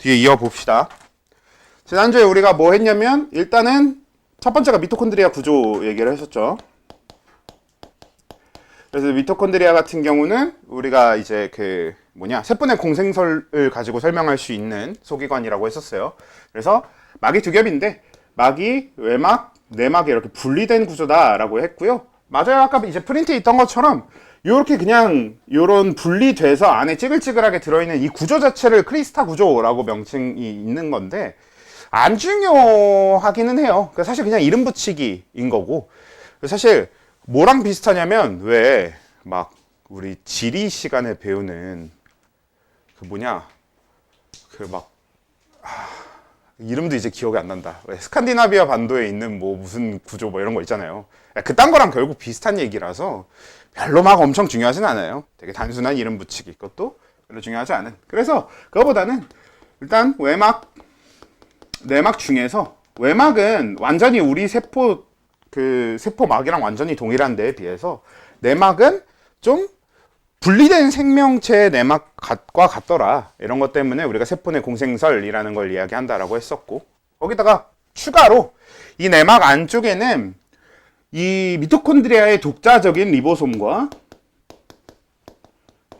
뒤에 이어봅시다. 지난주에 우리가 뭐 했냐면 일단은 첫 번째가 미토콘드리아 구조 얘기를 했었죠. 그래서 미토콘드리아 같은 경우는 우리가 이제 세포내 공생설을 가지고 설명할 수 있는 소기관이라고 했었어요. 그래서 막이 두 겹인데 막이 외막, 내막이 이렇게 분리된 구조다라고 했고요. 맞아요. 아까 이제 프린트에 있던 것처럼 요렇게 그냥 요런 분리돼서 안에 찌글찌글하게 들어있는 이 구조 자체를 크리스타 구조라고 명칭이 있는 건데 안 중요하기는 해요. 사실 그냥 이름 붙이기인 거고. 사실 뭐랑 비슷하냐면 왜 막 우리 지리 시간에 배우는 이름도 이제 기억이 안 난다. 왜 스칸디나비아 반도에 있는 뭐 무슨 구조 뭐 이런 거 있잖아요. 그딴 거랑 결국 비슷한 얘기라서 별로 막 엄청 중요하진 않아요. 되게 단순한 이름 붙이기. 그것도 별로 중요하지 않은. 그래서 그거보다는 일단 외막, 내막 중에서 외막은 완전히 우리 세포막이랑 완전히 동일한 데에 비해서 내막은 좀 분리된 생명체의 내막과 같더라. 이런 것 때문에 우리가 세포내 공생설이라는 걸 이야기한다라고 했었고, 거기다가 추가로 이 내막 안쪽에는 이 미토콘드리아의 독자적인 리보솜과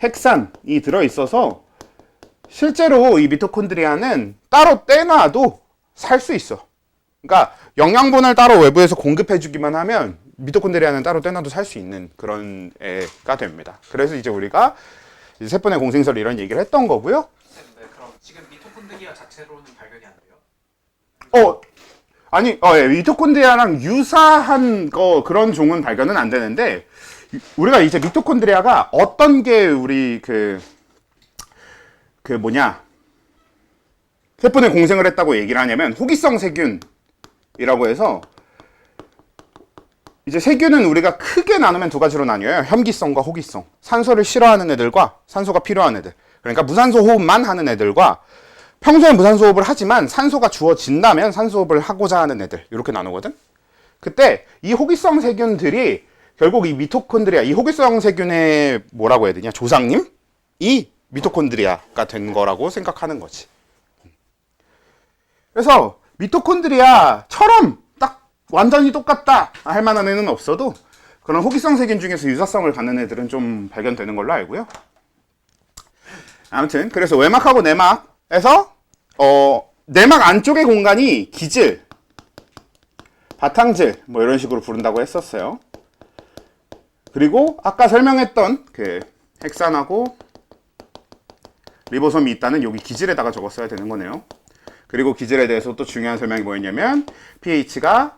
핵산이 들어있어서 실제로 이 미토콘드리아는 따로 떼놔도 살 수 있어. 그러니까 영양분을 따로 외부에서 공급해주기만 하면 미토콘드리아는 따로 떼놔도 살 수 있는 그런 애가 됩니다. 그래서 이제 우리가 이제 세포내 공생설 이런 얘기를 했던 거고요. 네, 그럼 지금 미토콘드리아 자체로는 발견이 안 돼요? 예, 미토콘드리아랑 유사한 그런 종은 발견은 안 되는데 우리가 이제 미토콘드리아가 어떤 게 우리 세포내 공생을 했다고 얘기를 하냐면 호기성 세균이라고 해서 이제 세균은 우리가 크게 나누면 두 가지로 나뉘어요. 혐기성과 호기성. 산소를 싫어하는 애들과 산소가 필요한 애들. 그러니까 무산소 호흡만 하는 애들과 평소에 무산소 호흡을 하지만 산소가 주어진다면 산소 호흡을 하고자 하는 애들. 이렇게 나누거든. 그때 이 호기성 세균들이 결국 이 미토콘드리아, 이 호기성 세균의 뭐라고 해야 되냐? 조상님이 미토콘드리아가 된 거라고 생각하는 거지. 그래서 미토콘드리아처럼 딱 완전히 똑같다 할 만한 애는 없어도 그런 호기성 세균 중에서 유사성을 갖는 애들은 좀 발견되는 걸로 알고요. 아무튼 그래서 외막하고 내막에서 내막 안쪽의 공간이 기질, 바탕질 뭐 이런 식으로 부른다고 했었어요. 그리고 아까 설명했던 핵산하고 리보솜이 있다는 여기 기질에다가 적었어야 되는 거네요. 그리고 기질에 대해서 또 중요한 설명이 뭐였냐면 pH가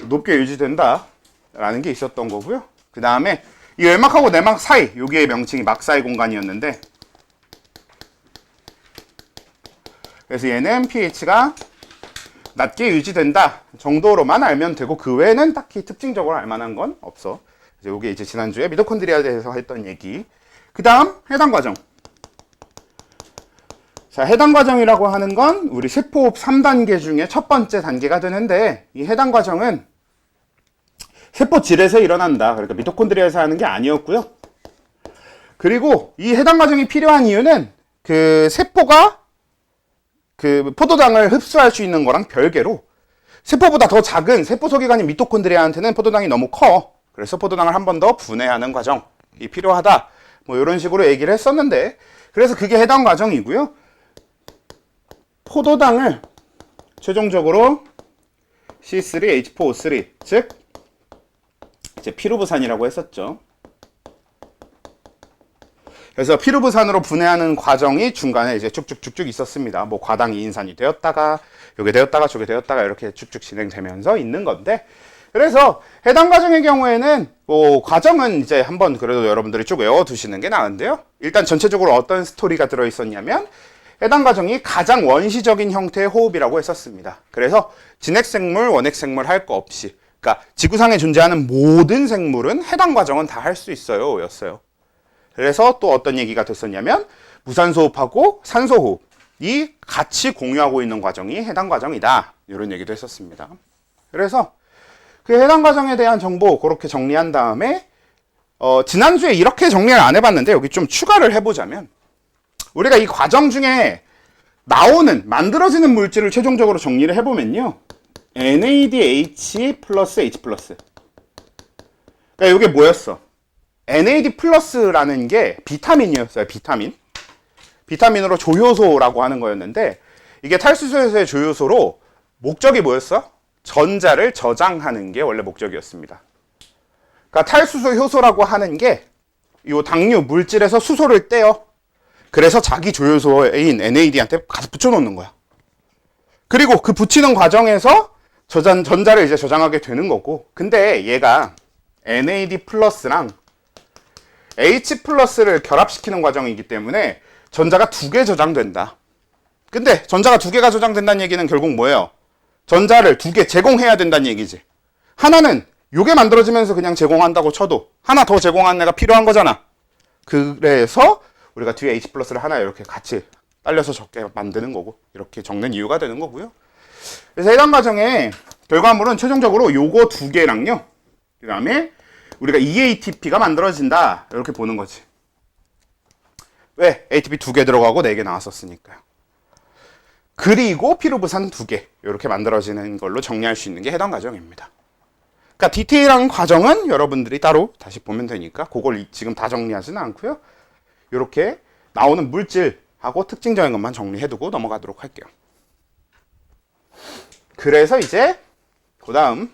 높게 유지된다 라는 게 있었던 거고요. 그 다음에 이 외막하고 내막 사이, 여기의 명칭이 막 사이 공간이었는데 그래서 얘는 pH가 낮게 유지된다 정도로만 알면 되고 그 외에는 딱히 특징적으로 알만한 건 없어. 이게 이제 지난주에 미토콘드리아에 대해서 했던 얘기. 그 다음 해당 과정. 자, 해당 과정이라고 하는 건 우리 세포호흡 3단계 중에 첫 번째 단계가 되는데 이 해당 과정은 세포질에서 일어난다. 그러니까 미토콘드리아에서 하는 게 아니었고요. 그리고 이 해당 과정이 필요한 이유는 세포가 포도당을 흡수할 수 있는 거랑 별개로 세포보다 더 작은 세포 소기관인 미토콘드리아한테는 포도당이 너무 커. 그래서 포도당을 한 번 더 분해하는 과정이 필요하다. 뭐 이런 식으로 얘기를 했었는데 그래서 그게 해당 과정이고요. 포도당을 최종적으로 C3H4O3 즉 이제 피루부산이라고 했었죠. 그래서 피루부산으로 분해하는 과정이 중간에 이제 쭉쭉쭉쭉 있었습니다. 뭐 과당 이인산이 되었다가 요게 되었다가 저게 되었다가 이렇게 쭉쭉 진행되면서 있는 건데 그래서 해당 과정의 경우에는 뭐 과정은 이제 한번 그래도 여러분들이 쭉 외워두시는 게 나은데요. 일단 전체적으로 어떤 스토리가 들어있었냐면 해당 과정이 가장 원시적인 형태의 호흡이라고 했었습니다. 그래서 진핵생물, 원핵생물 할 거 없이 그러니까 지구상에 존재하는 모든 생물은 해당 과정은 다 할 수 있어요 였어요. 그래서 또 어떤 얘기가 됐었냐면 무산소호흡하고 산소호흡이 같이 공유하고 있는 과정이 해당 과정이다. 이런 얘기도 했었습니다. 그래서 그 해당 과정에 대한 정보 그렇게 정리한 다음에 지난주에 이렇게 정리를 안 해봤는데 여기 좀 추가를 해보자면 우리가 이 과정 중에 나오는 만들어지는 물질을 최종적으로 정리를 해보면요, NADH 플러스 H 플러스. 그러니까 이게 뭐였어? NAD 플러스라는 게 비타민이었어요. 비타민으로 조효소라고 하는 거였는데, 이게 탈수소에서의 조효소로 목적이 뭐였어? 전자를 저장하는 게 원래 목적이었습니다. 그러니까 탈수소 효소라고 하는 게 이 당류 물질에서 수소를 떼어, 그래서 자기 조효소인 NAD한테 가서 붙여놓는 거야. 그리고 그 붙이는 과정에서 전자를 이제 저장하게 되는 거고, 근데 얘가 NAD 플러스랑 H 플러스를 결합시키는 과정이기 때문에 전자가 2개 저장된다. 근데 전자가 2개가 저장된다는 얘기는 결국 뭐예요? 전자를 2개 제공해야 된다는 얘기지. 하나는 요게 만들어지면서 그냥 제공한다고 쳐도 하나 더 제공하는 애가 필요한 거잖아. 그래서 우리가 뒤에 H 플러스를 하나 이렇게 같이 딸려서 적게 만드는 거고, 이렇게 적는 이유가 되는 거고요. 그래서 해당 과정의 결과물은 최종적으로 요거 2개랑요, 그 다음에 우리가 EATP가 만들어진다, 이렇게 보는 거지. 왜? ATP 2개 들어가고 4개 나왔었으니까요. 그리고 피루부산 2개, 이렇게 만들어지는 걸로 정리할 수 있는 게 해당 과정입니다. 그러니까 디테일한 과정은 여러분들이 따로 다시 보면 되니까 그걸 지금 다 정리하지는 않고요. 이렇게 나오는 물질하고 특징적인 것만 정리해두고 넘어가도록 할게요. 그래서 이제 그 다음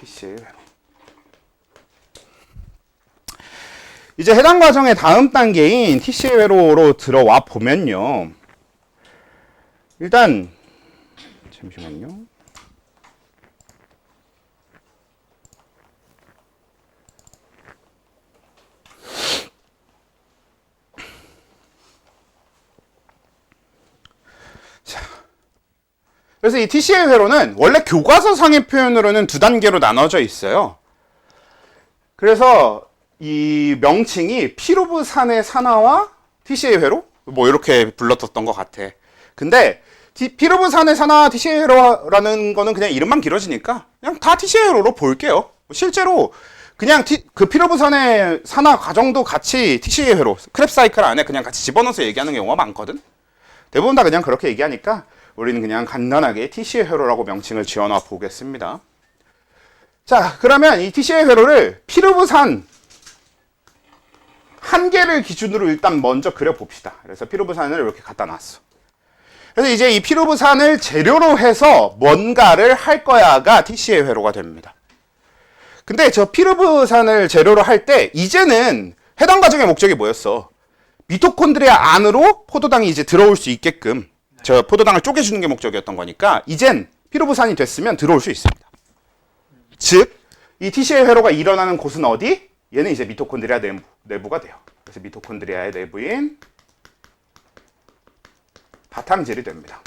TCA 회로. 이제 해당 과정의 다음 단계인 TCA 회로로 들어와 보면요, 일단 잠시만요. 자, 그래서 이 TCA 회로는 원래 교과서상의 표현으로는 2단계로 나눠져 있어요. 그래서 이 명칭이 피루브산의 산화와 TCA 회로? 뭐 이렇게 불렀었던 것 같아. 근데 피루브산의 산화 TCA 회로라는 거는 그냥 이름만 길어지니까 그냥 다 TCA 회로로 볼게요. 실제로 그냥 그 피루브산의 산화 과정도 같이 TCA 회로, 크랩 사이클 안에 그냥 같이 집어넣어서 얘기하는 경우가 많거든. 대부분 다 그냥 그렇게 얘기하니까 우리는 그냥 간단하게 TCA 회로라고 명칭을 지어놔 보겠습니다. 자, 그러면 이 TCA 회로를 피루브산 한 개를 기준으로 일단 먼저 그려봅시다. 그래서 피루브산을 이렇게 갖다 놨어. 그래서 이제 이 피루브산을 재료로 해서 뭔가를 할 거야가 TCA 회로가 됩니다. 근데 저 피루브산을 재료로 할 때 이제는 해당 과정의 목적이 뭐였어? 미토콘드리아 안으로 포도당이 이제 들어올 수 있게끔 저 포도당을 쪼개주는 게 목적이었던 거니까 이젠 피루브산이 됐으면 들어올 수 있습니다. 즉, 이 TCA 회로가 일어나는 곳은 어디? 얘는 이제 미토콘드리아 내부가 돼요. 그래서 미토콘드리아의 내부인 바탕질이 됩니다.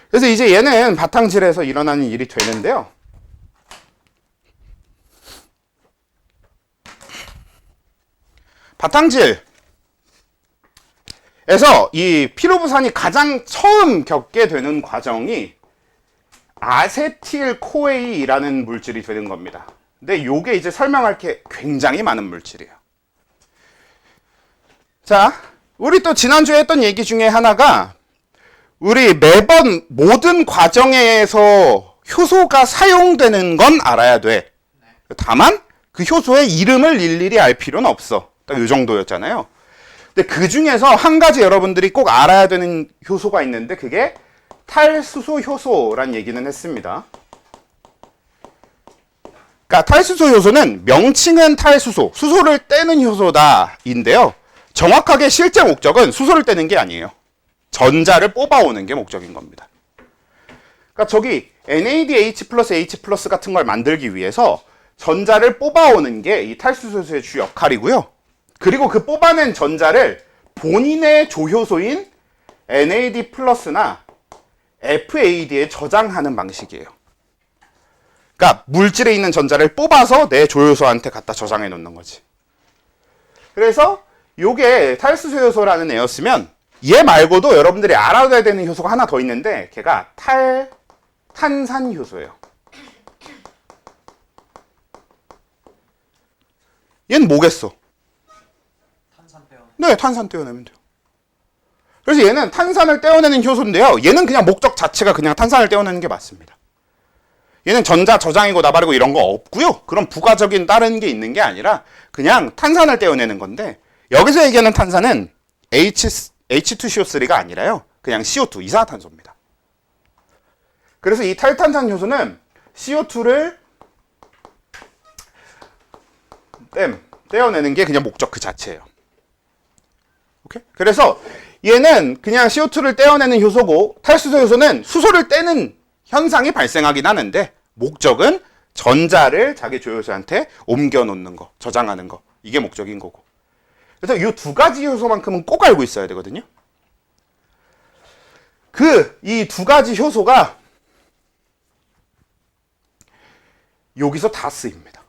그래서 이제 얘는 바탕질에서 일어나는 일이 되는데요. 바탕질에서 이 피루브산이 가장 처음 겪게 되는 과정이 아세틸 코에이라는 물질이 되는 겁니다. 근데 요게 이제 설명할 게 굉장히 많은 물질이에요. 자, 우리 또 지난주에 했던 얘기 중에 하나가 우리 매번 모든 과정에서 효소가 사용되는 건 알아야 돼. 다만 그 효소의 이름을 일일이 알 필요는 없어. 딱 이 정도였잖아요. 근데 그 중에서 한 가지 여러분들이 꼭 알아야 되는 효소가 있는데 그게 탈수소 효소란 얘기는 했습니다. 그러니까 탈수소 효소는 명칭은 탈수소, 수소를 떼는 효소다인데요. 정확하게 실제 목적은 수소를 떼는 게 아니에요. 전자를 뽑아오는 게 목적인 겁니다. 그러니까 저기 NADH 플러스 H 플러스 같은 걸 만들기 위해서 전자를 뽑아오는 게 이 탈수소의 주 역할이고요. 그리고 그 뽑아낸 전자를 본인의 조효소인 NAD 플러스나 FAD에 저장하는 방식이에요. 그러니까 물질에 있는 전자를 뽑아서 내 조효소한테 갖다 저장해 놓는 거지. 그래서 요게 탈수소 효소라는 애였으면 얘 말고도 여러분들이 알아둬야 되는 효소가 하나 더 있는데 걔가 탄산 효소예요. 얘는 뭐겠어? 탄산 빼요. 네, 탄산 떼어내면 돼요. 그래서 얘는 탄산을 떼어내는 효소인데요. 얘는 그냥 목적 자체가 그냥 탄산을 떼어내는 게 맞습니다. 얘는 전자 저장이고 나발이고 이런 거 없고요. 그런 부가적인 다른 게 있는 게 아니라 그냥 탄산을 떼어내는 건데, 여기서 얘기하는 탄산은 H2CO3가 아니라요. 그냥 CO2, 이산화탄소입니다. 그래서 이 탈탄산 효소는 CO2를 떼어내는 게 그냥 목적 그 자체예요. 오케이? 그래서 얘는 그냥 CO2를 떼어내는 효소고, 탈수소 효소는 수소를 떼는 현상이 발생하긴 하는데 목적은 전자를 자기 조효소한테 옮겨 놓는 거, 저장하는 거, 이게 목적인 거고. 그래서 이 두 가지 효소만큼은 꼭 알고 있어야 되거든요. 이 두 가지 효소가 여기서 다 쓰입니다.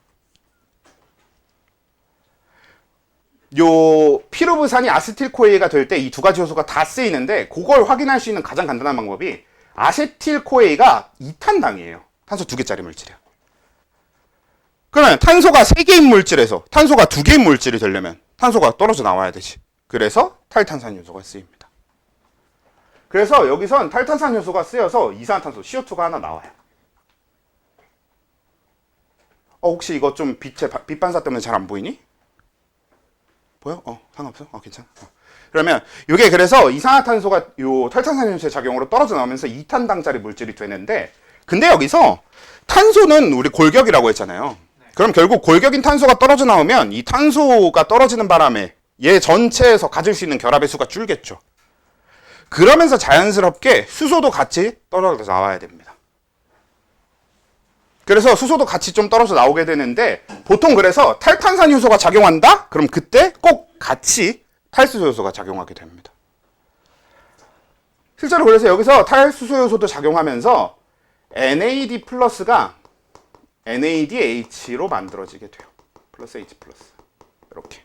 요 피루브산이 아세틸코에이가 될 때 이 두 가지 효소가 다 쓰이는데, 그걸 확인할 수 있는 가장 간단한 방법이 아세틸코에이가 2탄당이에요. 탄소 2개짜리 물질이야. 그러면 탄소가 3개인 물질에서 탄소가 2개인 물질이 되려면 탄소가 떨어져 나와야 되지. 그래서 탈탄산 요소가 쓰입니다. 그래서 여기선 탈탄산 요소가 쓰여서 이산화탄소 CO2가 하나 나와요. 혹시 이거 좀 빛 반사 때문에 잘 안 보이니? 보여? 상관없어? 괜찮아. 그러면 이게 그래서 이산화탄소가 요 탈탄산 요소의 작용으로 떨어져 나오면서 2탄당짜리 물질이 되는데, 근데 여기서 탄소는 우리 골격이라고 했잖아요. 그럼 결국 골격인 탄소가 떨어져 나오면 이 탄소가 떨어지는 바람에 얘 전체에서 가질 수 있는 결합의 수가 줄겠죠. 그러면서 자연스럽게 수소도 같이 떨어져 나와야 됩니다. 그래서 수소도 같이 좀 떨어져 나오게 되는데, 보통 그래서 탈탄산 효소가 작용한다? 그럼 그때 꼭 같이 탈수소 요소가 작용하게 됩니다. 실제로 그래서 여기서 탈수소 요소도 작용하면서 NAD 플러스가 NADH로 만들어지게 돼요. 플러스 H 플러스. 이렇게.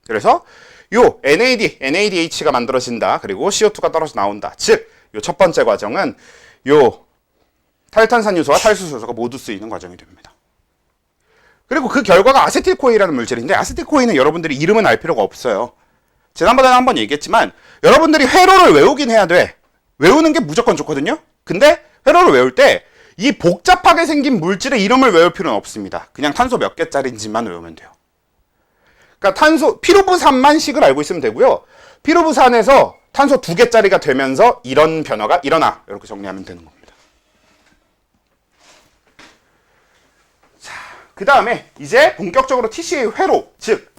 그래서 요 NADH가 만들어진다. 그리고 CO2가 떨어져 나온다. 즉, 요 첫 번째 과정은 요 탈탄산 요소와 탈수소 요소가 모두 쓰이는 과정이 됩니다. 그리고 그 결과가 아세틸코에이라는 물질인데, 아세틸코에이는 여러분들이 이름은 알 필요가 없어요. 지난번에 한번 얘기했지만 여러분들이 회로를 외우긴 해야 돼. 외우는 게 무조건 좋거든요. 근데 회로를 외울 때 이 복잡하게 생긴 물질의 이름을 외울 필요는 없습니다. 그냥 탄소 몇 개짜리인지만 외우면 돼요. 그러니까 피루브산만 식을 알고 있으면 되고요. 피루브산에서 탄소 2개짜리가 되면서 이런 변화가 일어나, 이렇게 정리하면 되는 겁니다. 그 다음에 이제 본격적으로 TCA 회로, 즉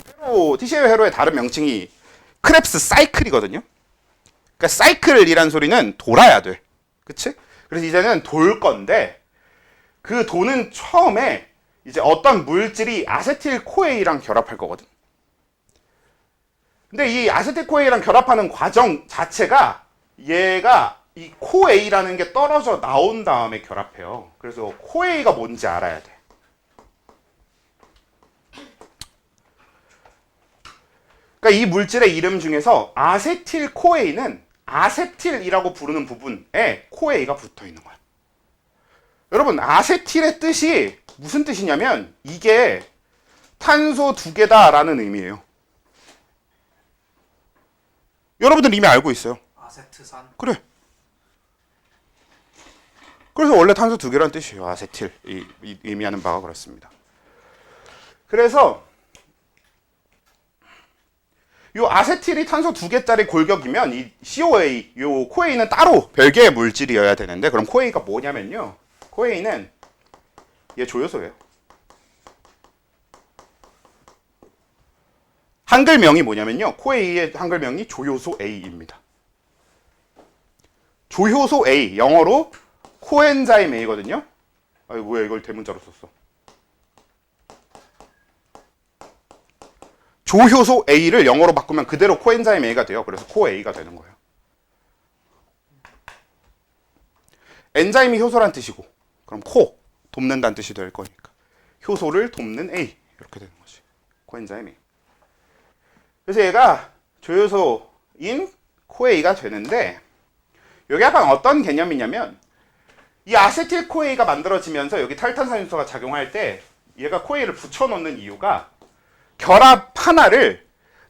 TCA 회로의 다른 명칭이 크랩스 사이클이거든요. 그러니까 사이클이란 소리는 돌아야 돼. 그치? 그래서 이제는 돌 건데, 그 도는 처음에 이제 어떤 물질이 아세틸코에이랑 결합할 거거든. 근데 이 아세틸코에이랑 결합하는 과정 자체가 얘가 이 코에이라는 게 떨어져 나온 다음에 결합해요. 그래서 코에이가 뭔지 알아야 돼. 그러니까 이 물질의 이름 중에서 아세틸코에이는 아세틸이라고 부르는 부분에 코에이가 붙어 있는 거야. 여러분, 아세틸의 뜻이 무슨 뜻이냐면 이게 탄소 2개다라는 의미예요. 여러분들 이미 알고 있어요. 아세트산. 그래. 그래서 원래 탄소 2개라는 뜻이에요. 아세틸. 의미하는 바가 그렇습니다. 그래서 요 아세틸이 탄소 2개짜리 골격이면 이 COA, 요 코에이는 따로 별개의 물질이어야 되는데, 그럼 코에이가 뭐냐면요. 코에이는 얘 조효소예요. 한글명이 뭐냐면요. 코에이의 한글명이 조효소 A입니다. 조효소 A, 영어로 코엔자임 A거든요. 아니, 왜 이걸 대문자로 썼어? 조효소 A를 영어로 바꾸면 그대로 코엔자임 A가 돼요. 그래서 코A가 되는 거예요. 엔자임이 효소란 뜻이고, 그럼 돕는다는 뜻이 될 거니까 효소를 돕는 A, 이렇게 되는 거지. 코엔자임 A. 그래서 얘가 조효소인 코A가 되는데, 여기 약간 어떤 개념이냐면 이 아세틸 코에이가 만들어지면서 여기 탈탄산유소가 작용할 때 얘가 코에이를 붙여놓는 이유가 결합 하나를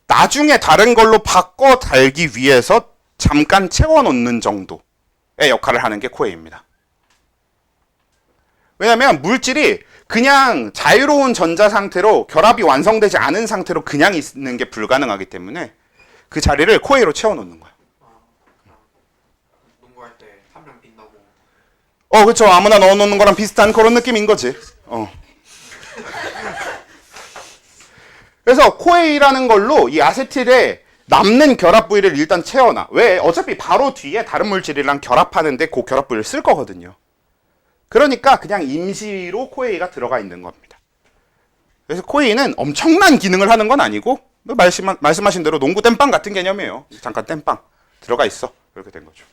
나중에 다른 걸로 바꿔 달기 위해서 잠깐 채워놓는 정도의 역할을 하는 게 코에이입니다. 왜냐하면 물질이 그냥 자유로운 전자 상태로 결합이 완성되지 않은 상태로 그냥 있는 게 불가능하기 때문에 그 자리를 코에이로 채워놓는 거예요. 그냥 농구할 때 한 명 빈다고. 그쵸. 아무나 넣어놓는 거랑 비슷한 그런 느낌인 거지. 그래서 코에이라는 걸로 이 아세틸에 남는 결합 부위를 일단 채워놔. 왜? 어차피 바로 뒤에 다른 물질이랑 결합하는데 그 결합 부위를 쓸 거거든요. 그러니까 그냥 임시로 코에이가 들어가 있는 겁니다. 그래서 코에이는 엄청난 기능을 하는 건 아니고 말씀하신 대로 농구 땜빵 같은 개념이에요. 잠깐 땜빵 들어가 있어. 이렇게 된 거죠.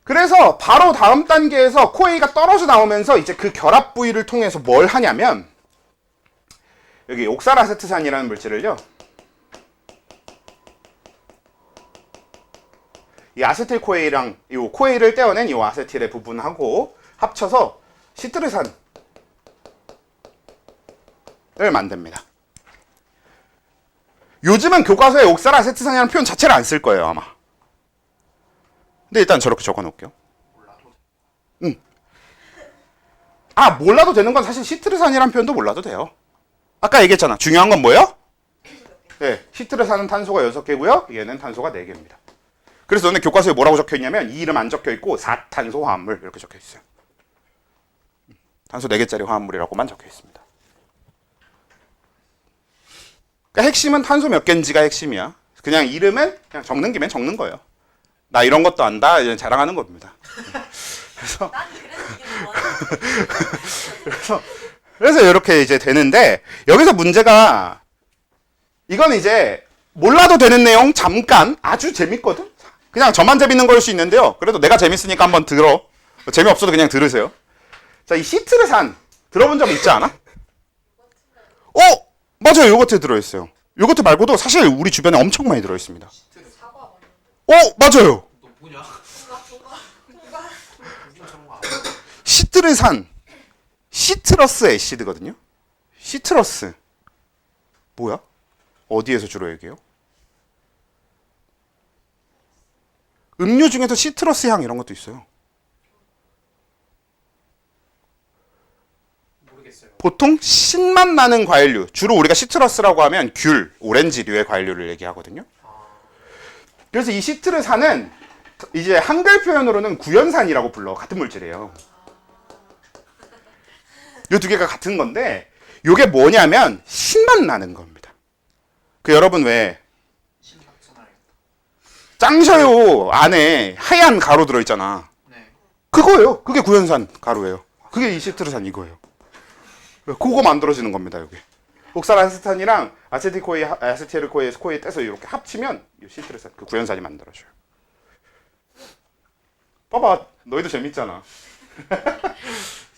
그래서 바로 다음 단계에서 코에이가 떨어져 나오면서 이제 그 결합 부위를 통해서 뭘 하냐면 여기 옥살아세트산이라는 물질을요. 이 아세틸 코에이랑 이 코에이를 떼어낸 이 아세틸의 부분하고 합쳐서 시트르산을 만듭니다. 요즘은 교과서에 옥살아세트산이라는 표현 자체를 안 쓸 거예요, 아마. 근데 일단 저렇게 적어 놓을게요. 몰라도 되는 건 사실 시트르산이라는 표현도 몰라도 돼요. 아까 얘기했잖아. 중요한 건 뭐예요? 네, 시트르산은 탄소가 6개고요. 얘는 탄소가 4개입니다. 그래서 너네 교과서에 뭐라고 적혀 있냐면 이 이름 안 적혀 있고 4탄소 화합물 이렇게 적혀 있어요. 탄소 4개짜리 화합물이라고만 적혀 있습니다. 그러니까 핵심은 탄소 몇 개인지가 핵심이야. 그냥 이름은 그냥 적는 김에 적는 거예요. 나 이런 것도 안다 이런 자랑하는 겁니다. 그래서 이렇게 이제 되는데 여기서 문제가 이건 이제 몰라도 되는 내용 잠깐 아주 재밌거든. 그냥 저만 재밌는 걸 수 있는데요. 그래도 내가 재밌으니까 한번 들어. 재미없어도 그냥 들으세요. 자, 이 시트르산 들어본 적 있지 않아? 맞아요. 요거트에 들어있어요. 요거트 말고도 사실 우리 주변에 엄청 많이 들어있습니다. 맞아요. 너 뭐냐? 시트르산 시트러스 애시드거든요. 시트러스 뭐야? 어디에서 주로 얘기해요? 음료 중에서 시트러스 향 이런 것도 있어요. 모르겠어요. 보통 신맛 나는 과일류, 주로 우리가 시트러스라고 하면 귤, 오렌지류의 과일류를 얘기하거든요. 그래서 이 시트르산은 이제 한글 표현으로는 구연산이라고 불러. 같은 물질이에요. 이 두 개가 같은 건데 이게 뭐냐면 신맛 나는 겁니다. 여러분 왜 짱셔요 안에 하얀 가루 들어있잖아. 네. 그거예요. 그게 구연산 가루예요. 그게 이 시트르산 이거예요. 그거 만들어지는 겁니다. 여기 옥살아세탄이랑 아세틸 코에이 떼서 이렇게 합치면 이 시트르산 그 구연산이 만들어져요. 봐봐, 너희도 재밌잖아.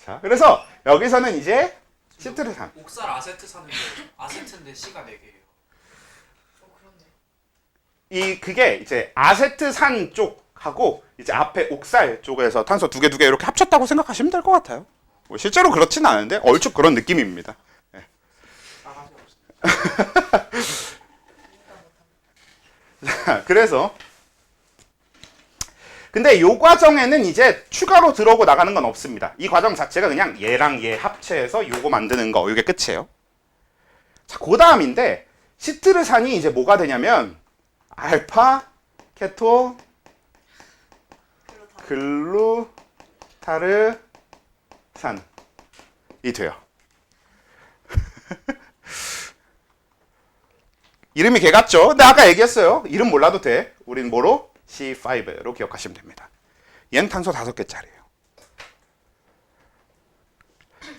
자, 그래서 여기서는 이제 시트르산. 옥살 아세트산인데 아세트인데 C가 4개예요. 그게 이제 아세트산 쪽하고 이제 앞에 옥살 쪽에서 탄소 두 개 이렇게 합쳤다고 생각하시면 될 것 같아요. 뭐 실제로 그렇진 않은데 얼추 그런 느낌입니다. 네. 자, 그래서 근데 이 과정에는 이제 추가로 들어오고 나가는 건 없습니다. 이 과정 자체가 그냥 얘랑 얘 합체해서 요거 만드는 거, 이게 끝이에요. 자, 그 다음인데 시트르산이 이제 뭐가 되냐면 알파 케토 글루타르산이 돼요. 이름이 개 같죠? 근데 아까 얘기했어요. 이름 몰라도 돼. 우린 뭐로? C5로 기억하시면 됩니다. 얘는 탄소 5개짜리예요.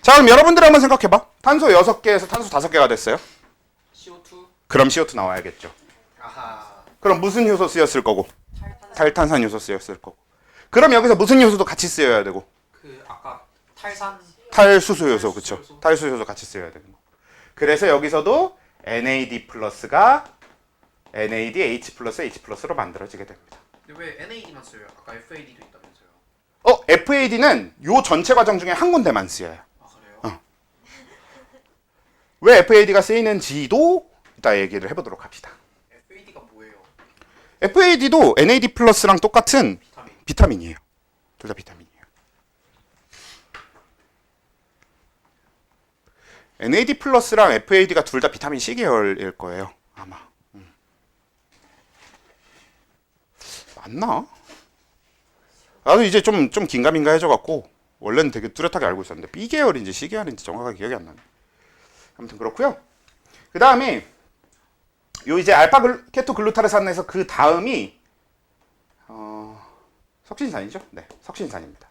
자, 그럼 여러분들 한번 생각해봐. 탄소 6개에서 탄소 5개가 됐어요. CO2. 그럼 CO2 나와야겠죠. 아하. 그럼 무슨 효소 쓰였을 거고? 탈탄산 효소 쓰였을 거고. 그럼 여기서 무슨 효소도 같이 쓰여야 되고? 아까 탈산. 탈수소 효소, 그쵸? 탈수 효소 같이 쓰여야 되는 거. 그래서 여기서도 NAD 플러스가 NADH 플러스 H 플러스로 만들어지게 됩니다. 근데 왜 NAD만 써요? 아까 FAD도 있다면서요? FAD는 요 전체 과정 중에 한 군데만 쓰여요. 아 그래요? 왜 FAD가 쓰이는지도 이따 얘기를 해보도록 합시다. FAD가 뭐예요? FAD도 NAD 플러스랑 똑같은 비타민이에요. 둘 다 비타민이에요. NAD 플러스랑 FAD가 둘 다 비타민 C 계열일 거예요. 아마. 맞나? 나도 이제 좀 긴가민가 해져갖고 원래는 되게 뚜렷하게 알고 있었는데 B 계열인지 C 계열인지 정확하게 기억이 안 나네. 아무튼 그렇고요. 그 다음에 요 이제 알파 케토 글루타르산에서 그 다음이 석신산이죠? 네, 석신산입니다.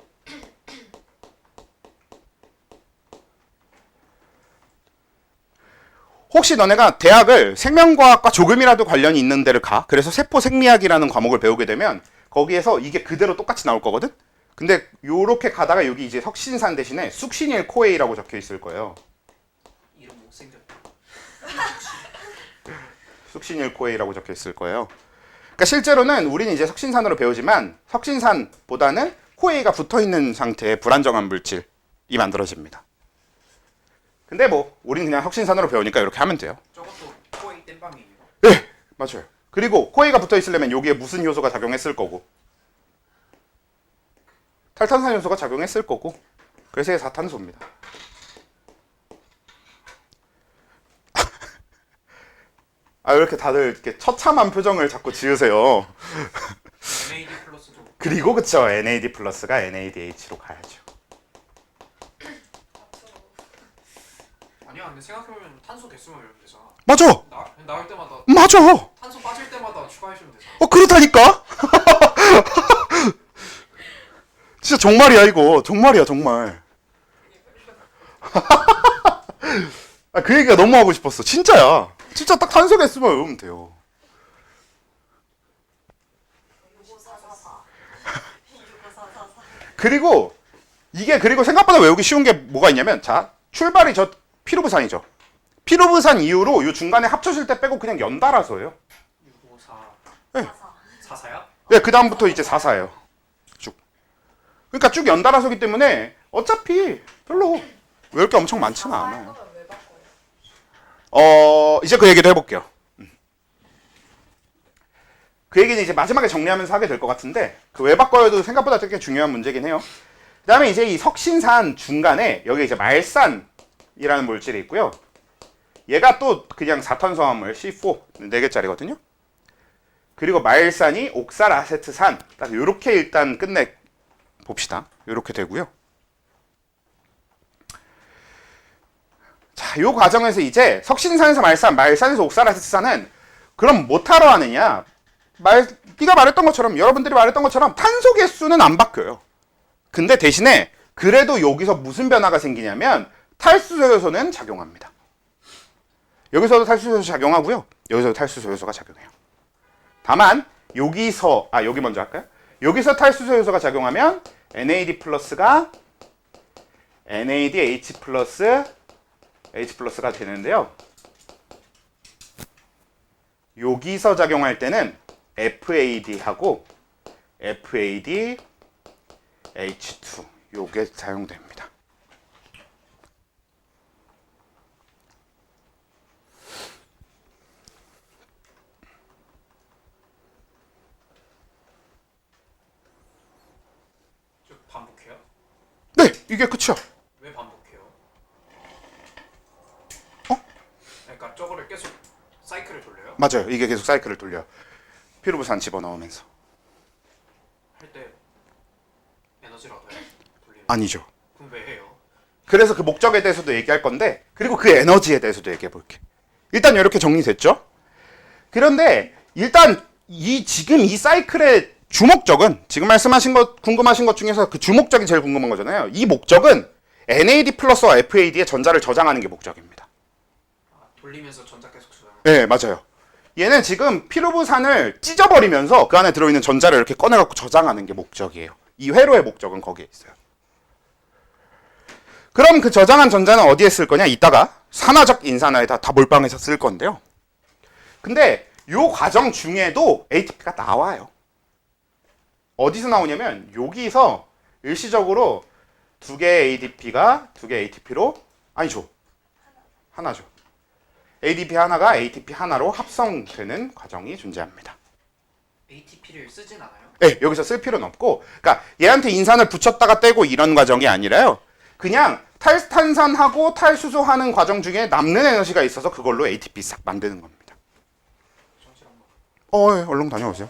혹시 너네가 대학을 생명과학과 조금이라도 관련이 있는 데를 가. 그래서 세포 생리학이라는 과목을 배우게 되면 거기에서 이게 그대로 똑같이 나올 거거든? 근데 요렇게 가다가 여기 이제 석신산 대신에 쑥시닐 코에이라고 적혀 있을 거예요. 이름 못생겼다. 쑥시닐 코에이라고 적혀 있을 거예요. 그러니까 실제로는 우리는 이제 석신산으로 배우지만 석신산보다는 코에이가 붙어 있는 상태의 불안정한 물질이 만들어집니다. 근데 뭐 우린 그냥 석신산으로 배우니까 이렇게 하면 돼요. 저것도 코에이 땜빵이에요. 네, 맞아요. 그리고 코에이가 붙어 있으려면 여기에 무슨 효소가 작용했을 거고 탈탄산 효소가 작용했을 거고 그래서 이게 사탄소입니다. 아, 왜 이렇게 다들 이렇게 처참한 표정을 자꾸 지으세요. NAD 플러스도 그리고 그쵸, NAD 플러스가 NADH로 가야죠. 아니야. 근데 생각해보면 탄소 개수만 외우면 되잖아. 맞아, 나올 때마다 맞아. 탄소 빠질 때마다 추가해주면 되잖아. 그렇다니까. 진짜 정말이야 이거, 정말이야 정말. 아, 그 얘기가 너무 하고 싶었어. 진짜야. 진짜 딱 탄소 개수만 외우면 돼요. 6544. 그리고 생각보다 외우기 쉬운 게 뭐가 있냐면, 자, 출발이 저 피루부산이죠. 피루부산 이후로 요 중간에 합쳐질 때 빼고 그냥 연달아서예요. 654. 네. 44야? 네, 그 다음부터 이제 4사예요. 쭉. 그러니까 쭉 연달아서기 때문에 어차피 별로 외울 게 엄청 많지는 않아요. 이제 그 얘기도 해볼게요. 그 얘기는 이제 마지막에 정리하면서 하게 될 것 같은데, 그 왜 바꿔요도 생각보다 되게 중요한 문제긴 해요. 그 다음에 이제 이 석신산 중간에 여기 이제 말산이라는 물질이 있고요. 얘가 또 그냥 사탄수화물 C4 4개짜리거든요. 그리고 말산이 옥살아세트산, 딱 요렇게 일단 끝내 봅시다. 요렇게 되고요. 자, 요 과정에서 이제 석신산에서 말산에서 옥살아세트산은 그럼 뭐하러 하느냐? 네가 말했던 것처럼, 여러분들이 말했던 것처럼 탄소 개수는 안 바뀌어요. 근데 대신에 그래도 여기서 무슨 변화가 생기냐면 탈수소 요소는 작용합니다. 여기서도 탈수소 요소 작용하고요. 여기서도 탈수소 요소가 작용해요. 다만 여기 먼저 할까요? 여기서 탈수소 요소가 작용하면 NAD 플러스가 NADH 플러스 H 플러스가 되는데요. 여기서 작용할 때는 FAD하고 FAD H2 요게 사용됩니다. 쭉 반복해요? 네, 이게 끝이야. 왜 반복해요? 어? 그러니까 저거를 계속 사이클을 돌려요? 맞아요. 이게 계속 사이클을 돌려요. 피루부산 집어넣으면서. 할 때 에너지를 얻어요? 돌리는 아니죠. 그럼 왜 해요? 그래서 그 목적에 대해서도 얘기할 건데, 그리고 그 에너지에 대해서도 얘기해 볼게. 일단 이렇게 정리됐죠? 그런데 일단 지금 이 사이클의 주목적은, 지금 말씀하신 것, 궁금하신 것 중에서 그 주목적이 제일 궁금한 거잖아요. 이 목적은 NAD 플러스와 FAD의 전자를 저장하는 게 목적입니다. 돌리면서 전자 계속 수정. 네, 맞아요. 얘는 지금 피루부산을 찢어버리면서 그 안에 들어있는 전자를 이렇게 꺼내갖고 저장하는 게 목적이에요. 이 회로의 목적은 거기에 있어요. 그럼 그 저장한 전자는 어디에 쓸 거냐? 이따가 산화적 인산화에다 다 몰빵해서 쓸 건데요. 근데 요 과정 중에도 ATP가 나와요. 어디서 나오냐면 여기서 일시적으로 두 개의 ADP가 두 개의 ATP로 아니죠. 하나죠. ADP 하나가 ATP 하나로 합성되는 과정이 존재합니다. ATP를 쓰진 않아요? 네, 여기서 쓸 필요는 없고, 그러니까 얘한테 인산을 붙였다가 떼고 이런 과정이 아니라요. 그냥 탈탄산하고 탈수소하는 과정 중에 남는 에너지가 있어서 그걸로 ATP 싹 만드는 겁니다. 화장실 한번. 예, 얼른 다녀오세요.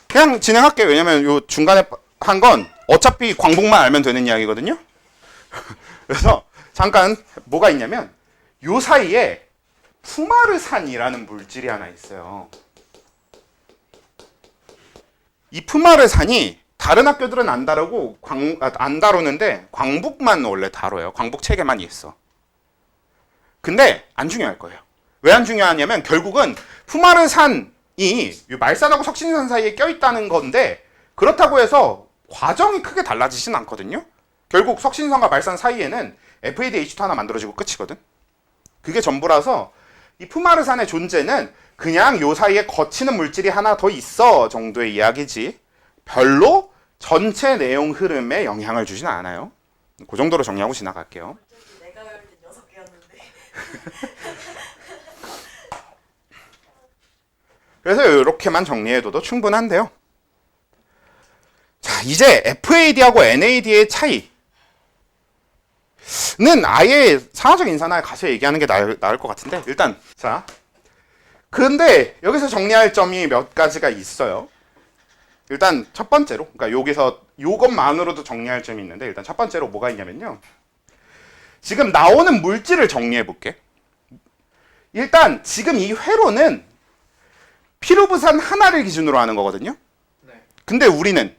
그냥 진행할게요. 왜냐면 요 중간에 한 건 어차피 광복만 알면 되는 이야기거든요. 그래서 잠깐 뭐가 있냐면 요 사이에 푸마르산이라는 물질이 하나 있어요. 이 푸마르산이 다른 학교들은 안 다루고 안 다루는데 광복만 원래 다뤄요. 광복 책에만 있어. 근데 안 중요할 거예요. 왜 안 중요하냐면 결국은 푸마르산이 말산하고 석신산 사이에 껴있다는 건데 그렇다고 해서 과정이 크게 달라지진 않거든요. 결국 석신산과 말산 사이에는 FADH2 하나 만들어지고 끝이거든. 그게 전부라서 이 푸마르산의 존재는 그냥 요 사이에 거치는 물질이 하나 더 있어 정도의 이야기지 별로 전체 내용 흐름에 영향을 주진 않아요. 그 정도로 정리하고 지나갈게요. 내가 열 때 6개였는데. 그래서 이렇게만 정리해둬도 충분한데요. 자, 이제 FAD하고 NAD의 차이는 아예 산화적 인산화에 가서 얘기하는 게 나을 것 같은데 일단 자, 근데 여기서 정리할 점이 몇 가지가 있어요. 일단 첫 번째로, 그러니까 여기서 요것만으로도 정리할 점이 있는데 일단 첫 번째로 뭐가 있냐면요. 지금 나오는 물질을 정리해 볼게. 일단 지금 이 회로는 피루부산 하나를 기준으로 하는 거거든요. 네. 근데 우리는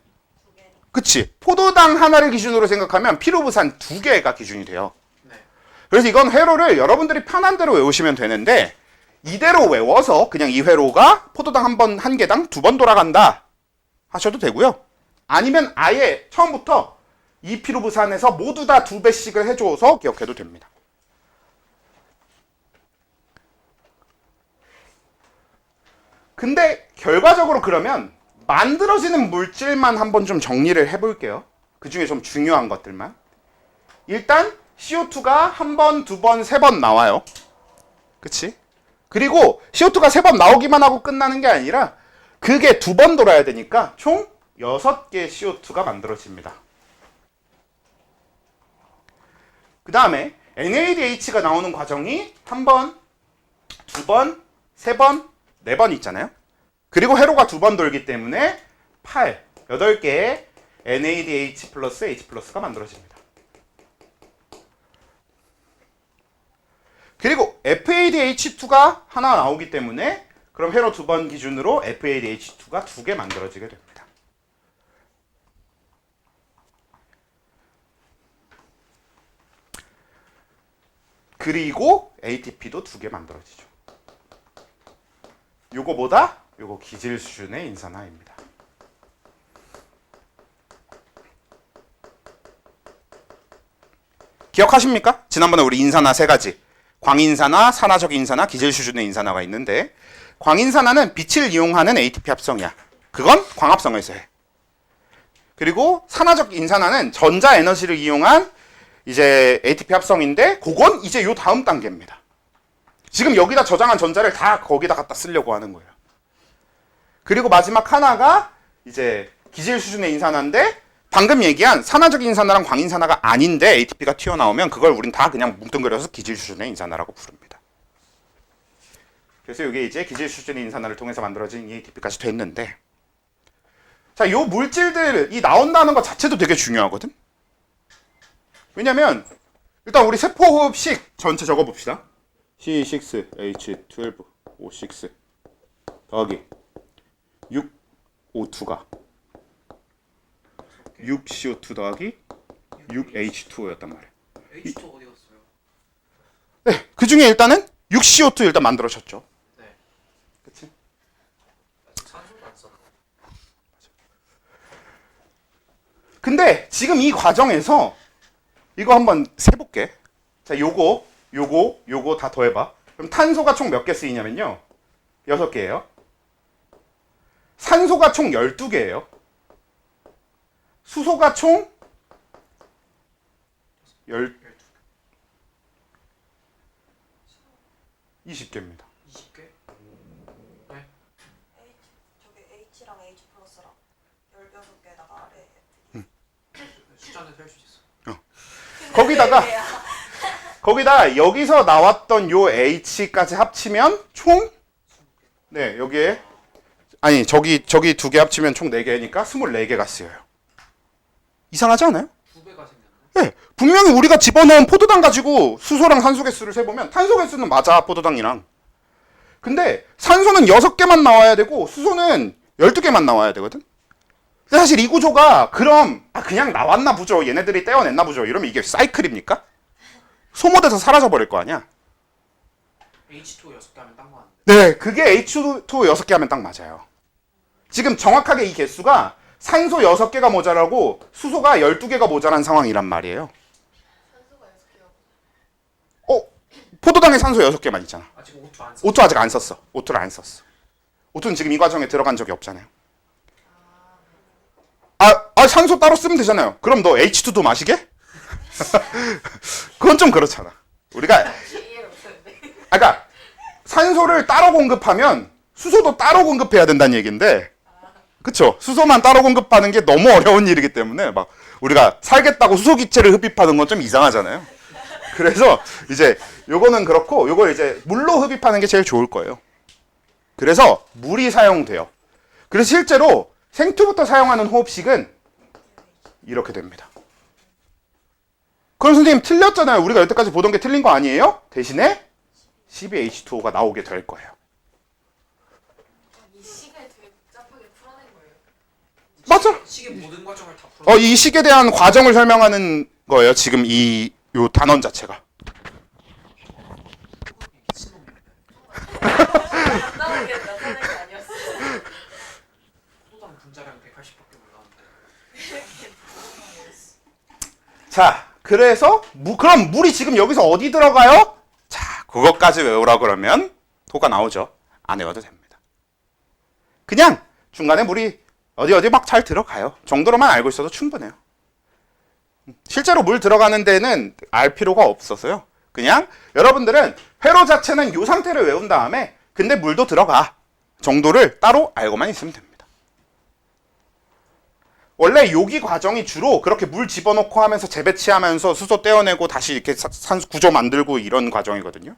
그치 포도당 하나를 기준으로 생각하면 피루부산 두 개가 기준이 돼요. 네. 그래서 이건 회로를 여러분들이 편한 대로 외우시면 되는데 이대로 외워서 그냥 이 회로가 포도당 한 개당 2번 돌아간다 하셔도 되고요. 아니면 아예 처음부터 이 피루부산에서 모두 다 2배씩을 해줘서 기억해도 됩니다. 근데 결과적으로 그러면 만들어지는 물질만 한번 좀 정리를 해볼게요. 그 중에 좀 중요한 것들만. 일단 CO2가 한 번, 두 번, 세 번 나와요. 그치? 그리고 CO2가 세 번 나오기만 하고 끝나는 게 아니라 그게 2번 돌아야 되니까 총 6개의 CO2가 만들어집니다. 그 다음에 NADH가 나오는 과정이 한 번, 두 번, 세 번, 네 번 있잖아요. 그리고 회로가 2번 돌기 때문에 8개의 NADH 플러스 H 플러스가 만들어집니다. 그리고 FADH2가 하나 나오기 때문에 그럼 회로 2번 기준으로 FADH2가 2개 만들어지게 됩니다. 그리고 ATP도 2개 만들어지죠. 요거보다 요거 기질 수준의 인산화입니다. 기억하십니까? 지난번에 우리 인산화 3가지 광인산화, 산화적 인산화, 기질 수준의 인산화가 있는데 광인산화는 빛을 이용하는 ATP 합성이야. 그건 광합성에서 해. 그리고 산화적 인산화는 전자 에너지를 이용한 이제 ATP 합성인데 그건 이제 요 다음 단계입니다. 지금 여기다 저장한 전자를 다 거기다 갖다 쓰려고 하는 거예요. 그리고 마지막 하나가 이제 기질 수준의 인산화인데 방금 얘기한 산화적 인산화랑 광인산화가 아닌데 ATP가 튀어나오면 그걸 우린 다 그냥 뭉뚱그려서 기질 수준의 인산화라고 부릅니다. 그래서 이게 이제 기질 수준의 인산화를 통해서 만들어진 ATP까지 됐는데 자, 요 물질들이 나온다는 것 자체도 되게 중요하거든. 왜냐면 일단 우리 세포호흡식 전체 적어봅시다. C6H12O6 더하기 6O2가 6CO2 더하기 6H2O였단 말이에요. H2 어디 갔어요? 네, 그 중에 일단은 6CO2 일단 만들어졌죠. 네. 그치? 산소도 안 써. 근데 지금 이 과정에서 이거 한번 세볼게. 자, 요거 다 더해봐. 그럼 탄소가 총 몇 개 쓰이냐면요. 6개예요. 산소가 총 12개예요. 수소가 총 20개입니다. 20개? 네. 저기 H랑 H 플러스랑 16개다가 아래 숫자는 할 수 있어. 거기다 여기서 나왔던 요 H까지 합치면 총 네, 여기에 아니 저기 두 개 합치면 총 4개니까 24개가 쓰여요. 이상하지 않아요? 2배가 생겼네. 네, 분명히 우리가 집어넣은 포도당 가지고 수소랑 산소 개수를 세보면 탄소 개수는 맞아, 포도당이랑. 근데 산소는 6개만 나와야 되고 수소는 12개만 나와야 되거든. 근데 사실 이 구조가 그럼 그냥 나왔나 보죠, 얘네들이 떼어냈나 보죠, 이러면 이게 사이클입니까? 소모돼서 사라져버릴 거 아니야. H2O 6개 하면 딱 맞는데. 네, 그게 H2O 6개 하면 딱 맞아요. 지금 정확하게 이 개수가 산소 6개가 모자라고 수소가 12개가 모자란 상황이란 말이에요. 산소가 6개요. 포도당에 산소 6개만 있잖아. 아직 O2 안 써. O2 아직 안 썼어. O2를 안 썼어. O2는 지금 이 과정에 들어간 적이 없잖아요. 산소 따로 쓰면 되잖아요. 그럼 너 H2도 마시게? 그건 좀 그렇잖아. 우리가 이해 못했는데. 그러니까 산소를 따로 공급하면 수소도 따로 공급해야 된다는 얘기인데, 그쵸? 수소만 따로 공급하는 게 너무 어려운 일이기 때문에 막 우리가 살겠다고 수소 기체를 흡입하는 건 좀 이상하잖아요. 그래서 이제 요거는 그렇고 요걸 이제 물로 흡입하는 게 제일 좋을 거예요. 그래서 물이 사용돼요. 그래서 실제로 생투부터 사용하는 호흡식은 이렇게 됩니다. 그럼 선생님 틀렸잖아요. 우리가 여태까지 보던 게 틀린 거 아니에요? 대신에 12H2O가 나오게 될 거예요. 이 식을 되게 복잡하게 풀어낸 거예요. 맞아. 시계 모든 과정을 다 풀어. 이 식에 대한 과정을 설명하는 거예요. 지금 요 단원 자체가. 미친놈인데. 나오겠다. 사는 게 아니었어. 포도당 분자량 180밖에 몰랐는데. 자, 그래서 그럼 물이 지금 여기서 어디 들어가요? 자, 그것까지 외우라 그러면 도가 나오죠. 안 외워도 됩니다. 그냥 중간에 물이 어디 막 잘 들어가요. 정도로만 알고 있어도 충분해요. 실제로 물 들어가는 데는 알 필요가 없어서요. 그냥 여러분들은 회로 자체는 이 상태를 외운 다음에 근데 물도 들어가 정도를 따로 알고만 있으면 됩니다. 원래 요기 과정이 주로 그렇게 물 집어넣고 하면서 재배치하면서 수소 떼어내고 다시 이렇게 산소 구조 만들고 이런 과정이거든요.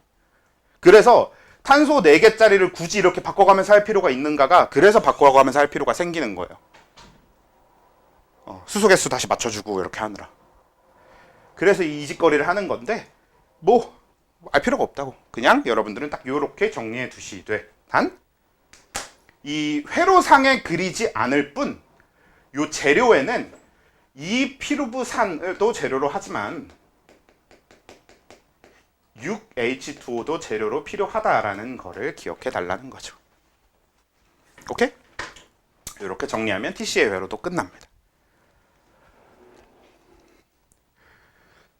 그래서 탄소 4개짜리를 굳이 이렇게 바꿔가면서 할 필요가 있는가가 그래서 바꿔가면서 할 필요가 생기는 거예요. 수소 개수 다시 맞춰주고 이렇게 하느라. 그래서 이 짓거리를 하는 건데 뭐 알 필요가 없다고. 그냥 여러분들은 딱 요렇게 정리해 두시되 단 이 회로상에 그리지 않을 뿐 요 재료에는 이 피루브산도 재료로 하지만 6H2O도 재료로 필요하다라는 거를 기억해 달라는 거죠. 오케이? 이렇게 정리하면 TC의 회로도 끝납니다.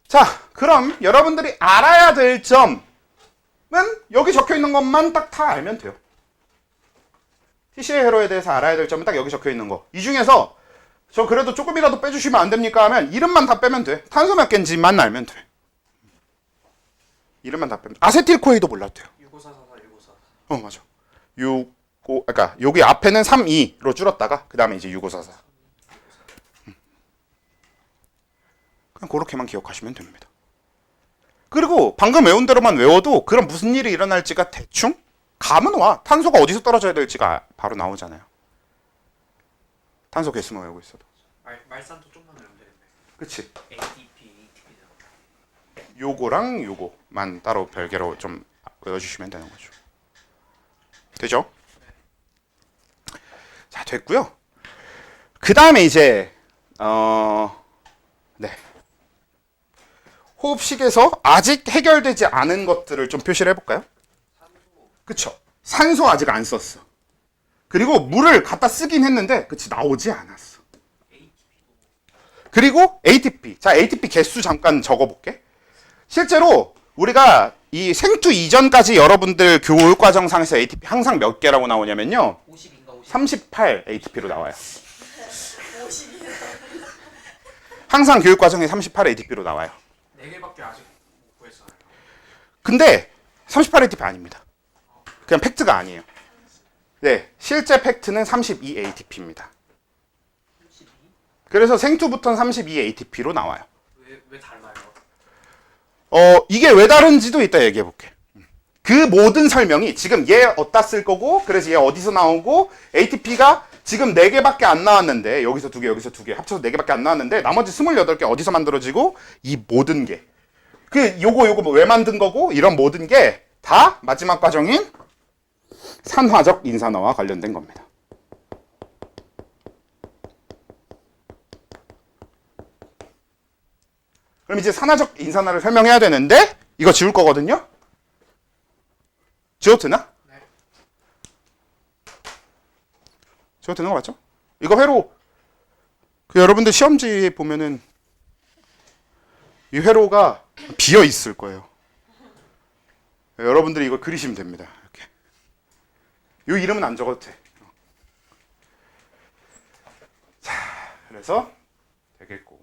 자, 그럼 여러분들이 알아야 될 점은 여기 적혀 있는 것만 딱 다 알면 돼요. TC의 회로에 대해서 알아야 될 점은 딱 여기 적혀 있는 거. 이 중에서 저 그래도 조금이라도 빼주시면 안 됩니까? 하면 이름만 다 빼면 돼. 탄소 몇 개인지만 알면 돼. 이름만 다 빼면 돼. 아세틸코에도 몰라도 돼요. 6544, 6544. 맞아. 65, 그러니까 여기 앞에는 32로 줄었다가 그 다음에 이제 6544. 그냥 그렇게만 기억하시면 됩니다. 그리고 방금 외운 대로만 외워도 그럼 무슨 일이 일어날지가 대충 감은 와. 탄소가 어디서 떨어져야 될지가 바로 나오잖아요. 탄소 개수만 외우고 있어도. 말산도 좀만 외우면 되는데. 그치. ATP. 요거랑 요거만 따로 별개로 좀 외워주시면 되는 거죠. 되죠? 자, 됐고요. 그 다음에 이제 네. 호흡식에서 아직 해결되지 않은 것들을 좀 표시를 해볼까요? 그쵸? 산소 아직 안 썼어. 그리고 물을 갖다 쓰긴 했는데 그치 나오지 않았어. 그리고 ATP. 자, ATP 개수 잠깐 적어볼게. 실제로 우리가 이 생투 이전까지 여러분들 교육과정상에서 ATP 항상 몇 개라고 나오냐면요. 50인가 38 ATP로 나와요. 50이나. 항상 교육 과정에 38 ATP로 나와요. 4개밖에 아직 못 구했잖아요. 근데 38 ATP 아닙니다. 그냥 팩트가 아니에요. 네, 실제 팩트는 32 ATP입니다. 32? 그래서 생투부터는 32 ATP로 나와요. 왜 달라요? 이게 왜 다른지도 이따 얘기해 볼게. 그 모든 설명이 지금 얘 어디다 쓸 거고, 그래서 얘 어디서 나오고, ATP가 지금 4개밖에 안 나왔는데, 여기서 2개, 여기서 2개, 합쳐서 4개밖에 안 나왔는데, 나머지 28개 어디서 만들어지고, 이 모든 게. 요거 왜 만든 거고, 이런 모든 게 다 마지막 과정인 산화적 인산화와 관련된 겁니다. 그럼 이제 산화적 인산화를 설명해야 되는데, 이거 지울 거거든요? 지워도 되나? 네. 지워도 되는 거 맞죠? 이거 회로, 여러분들 시험지에 보면은, 이 회로가 비어 있을 거예요. 여러분들이 이걸 그리시면 됩니다. 이렇게. 이 이름은 안 적어도 돼. 자, 그래서 되겠고.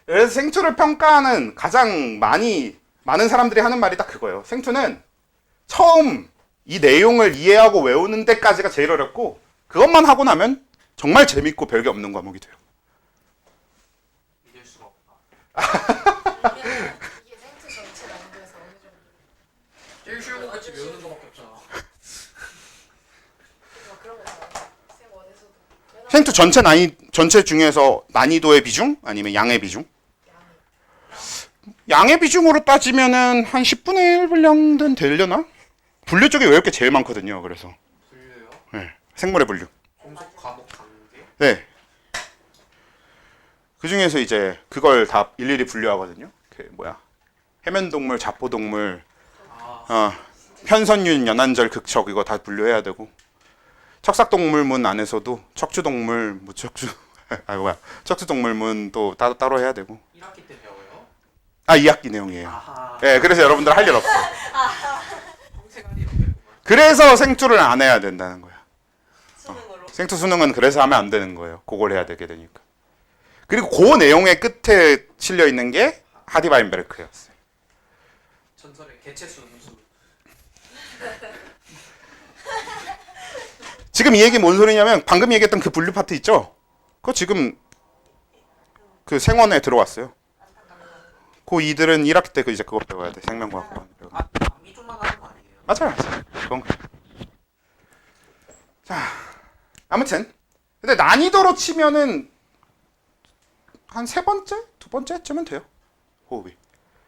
그래서 생투를 평가하는 가장 많은 사람들이 하는 말이 딱 그거예요. 생투는 처음 이 내용을 이해하고 외우는 데까지가 제일 어렵고, 그것만 하고 나면 정말 재밌고 별게 없는 과목이 돼요. 믿을 수가 없다. 이게 생트 전체 난이도에서 어느 정도? 제일 쉬운 거 같이 외우는 거밖에 없잖아. 그런 거 있잖아요. 생 원에서도. 맨날 생투 전체 중에서 난이도의 비중 아니면 양의 비중? 양이. 양의 비중으로 따지면은 한 10분의 1 분량은 되려나? 분류 쪽에 외울 게 제일 많거든요. 그래서 분류요? 네, 생물의 분류. 종속 과목 단계? 네. 그 중에서 이제 그걸 다 일일이 분류하거든요. 그 해면동물, 자포동물, 아, 편선균, 연안절, 극척 이거 다 분류해야 되고, 척삭동물문 안에서도 척추동물, 무척추, 척추동물문 또 따로 해야 되고. 1학기 때 배워요? 2학기 내용이에요. 아하. 네, 그래서 여러분들 할 일 없어. 평생 할 일 없겠구만. 그래서 생투를 안 해야 된다는 거야. 수능으로. 생투 수능은 그래서 하면 안 되는 거예요. 그걸 해야 되게 되니까. 그리고 그 내용의 끝에 실려 있는 게 하디바인베르크였어요. 전설의 개체수 음수. 지금 이 얘기 뭔 소리냐면 방금 얘기했던 그 분류 파트 있죠? 그거 지금 그 생원에 들어왔어요. 그 이들은 1학기 때 이제 그거 배워야 돼. 생명과학관. 아, 암기 좀만 하는 거 아니에요? 맞아요. 그건 그래. 자, 아무튼 근데 난이도로 치면은 한 3번째? 2번째쯤은 돼요. 호흡이.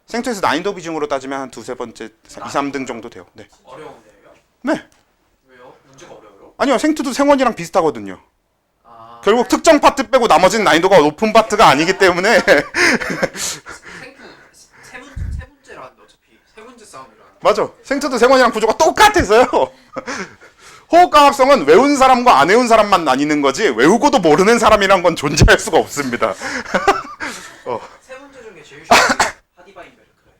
생투에서 난이도 비중으로 따지면 한 2-3번째, 2-3등 정도 돼요. 네. 어려운데요? 네. 왜요? 문제가 어려워요? 아니요. 생투도 생원이랑 비슷하거든요. 아, 결국 특정 파트 빼고 나머지는 난이도가 높은 파트가 아니기 때문에 생투 세 문제라는데 어차피 세 문제 싸움이라는. 맞아. 생투도 생원이랑 구조가 똑같아서요. 호흡과학성은 외운 사람과 안 외운 사람만 나뉘는 거지 외우고도 모르는 사람이란 건 존재할 수가 없습니다. 세 문제 중에 제일 쉬운 게 하디바인베르크예요.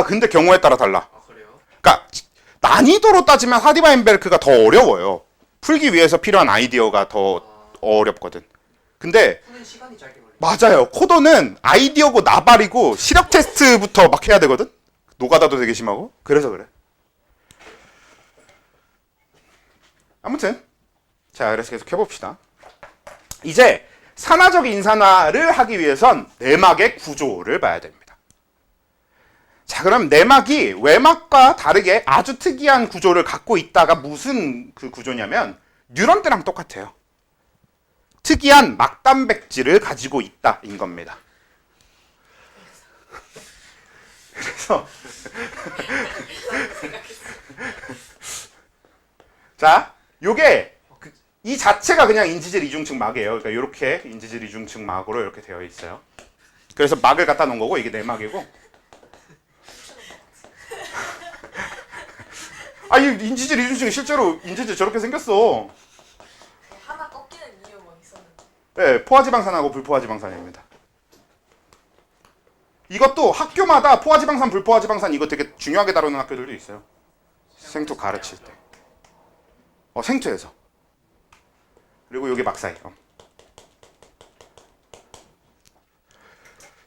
근데 경우에 따라 달라. 아, 그래요? 그러니까 난이도로 따지면 하디바인베르크가 더 어려워요. 풀기 위해서 필요한 아이디어가 더 어렵거든. 근데 푸는 시간이 짧게 걸려요. 맞아요. 코도는 아이디어고 나발이고 시력 테스트부터 막 해야 되거든. 노가다도 되게 심하고. 그래서 그래. 아무튼 자, 그래서 계속 해봅시다. 이제 산화적 인산화를 하기 위해선 내막의 구조를 봐야 됩니다. 자, 그럼 내막이 외막과 다르게 아주 특이한 구조를 갖고 있다가 무슨 그 구조냐면 뉴런대랑 똑같아요. 특이한 막단백질을 가지고 있다인 겁니다. 그래서 자, 요게 이 자체가 그냥 인지질 이중층 막이에요. 그러니까 이렇게 인지질 이중층 막으로 이렇게 되어 있어요. 그래서 막을 갖다 놓은 거고 이게 내막이고. 이 인지질 이중층이 실제로 인지질 저렇게 생겼어. 하나 꺾이는 이유 뭐 있었는데. 네, 포화지방산하고 불포화지방산입니다. 이것도 학교마다 포화지방산, 불포화지방산 이거 되게 중요하게 다루는 학교들도 있어요. 생투 가르칠 때. 생투에서. 그리고 여기 막사이.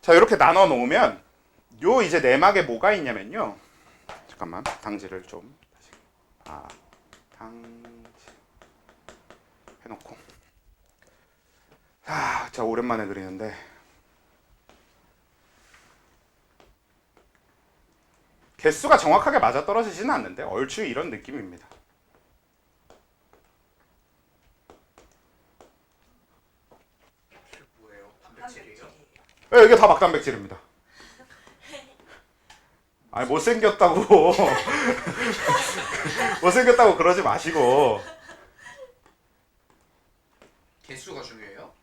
자, 이렇게 나눠 놓으면 요 이제 내막에 뭐가 있냐면요. 잠깐만, 당지를 좀 당지 해놓고. 자, 오랜만에 그리는데 개수가 정확하게 맞아떨어지지는 않는데 얼추 이런 느낌입니다. 이게 뭐예요? 단백질이에요? 네, 이게 다 막단백질입니다. 아니 못생겼다고 못생겼다고 그러지 마시고. 개수가 중요해요?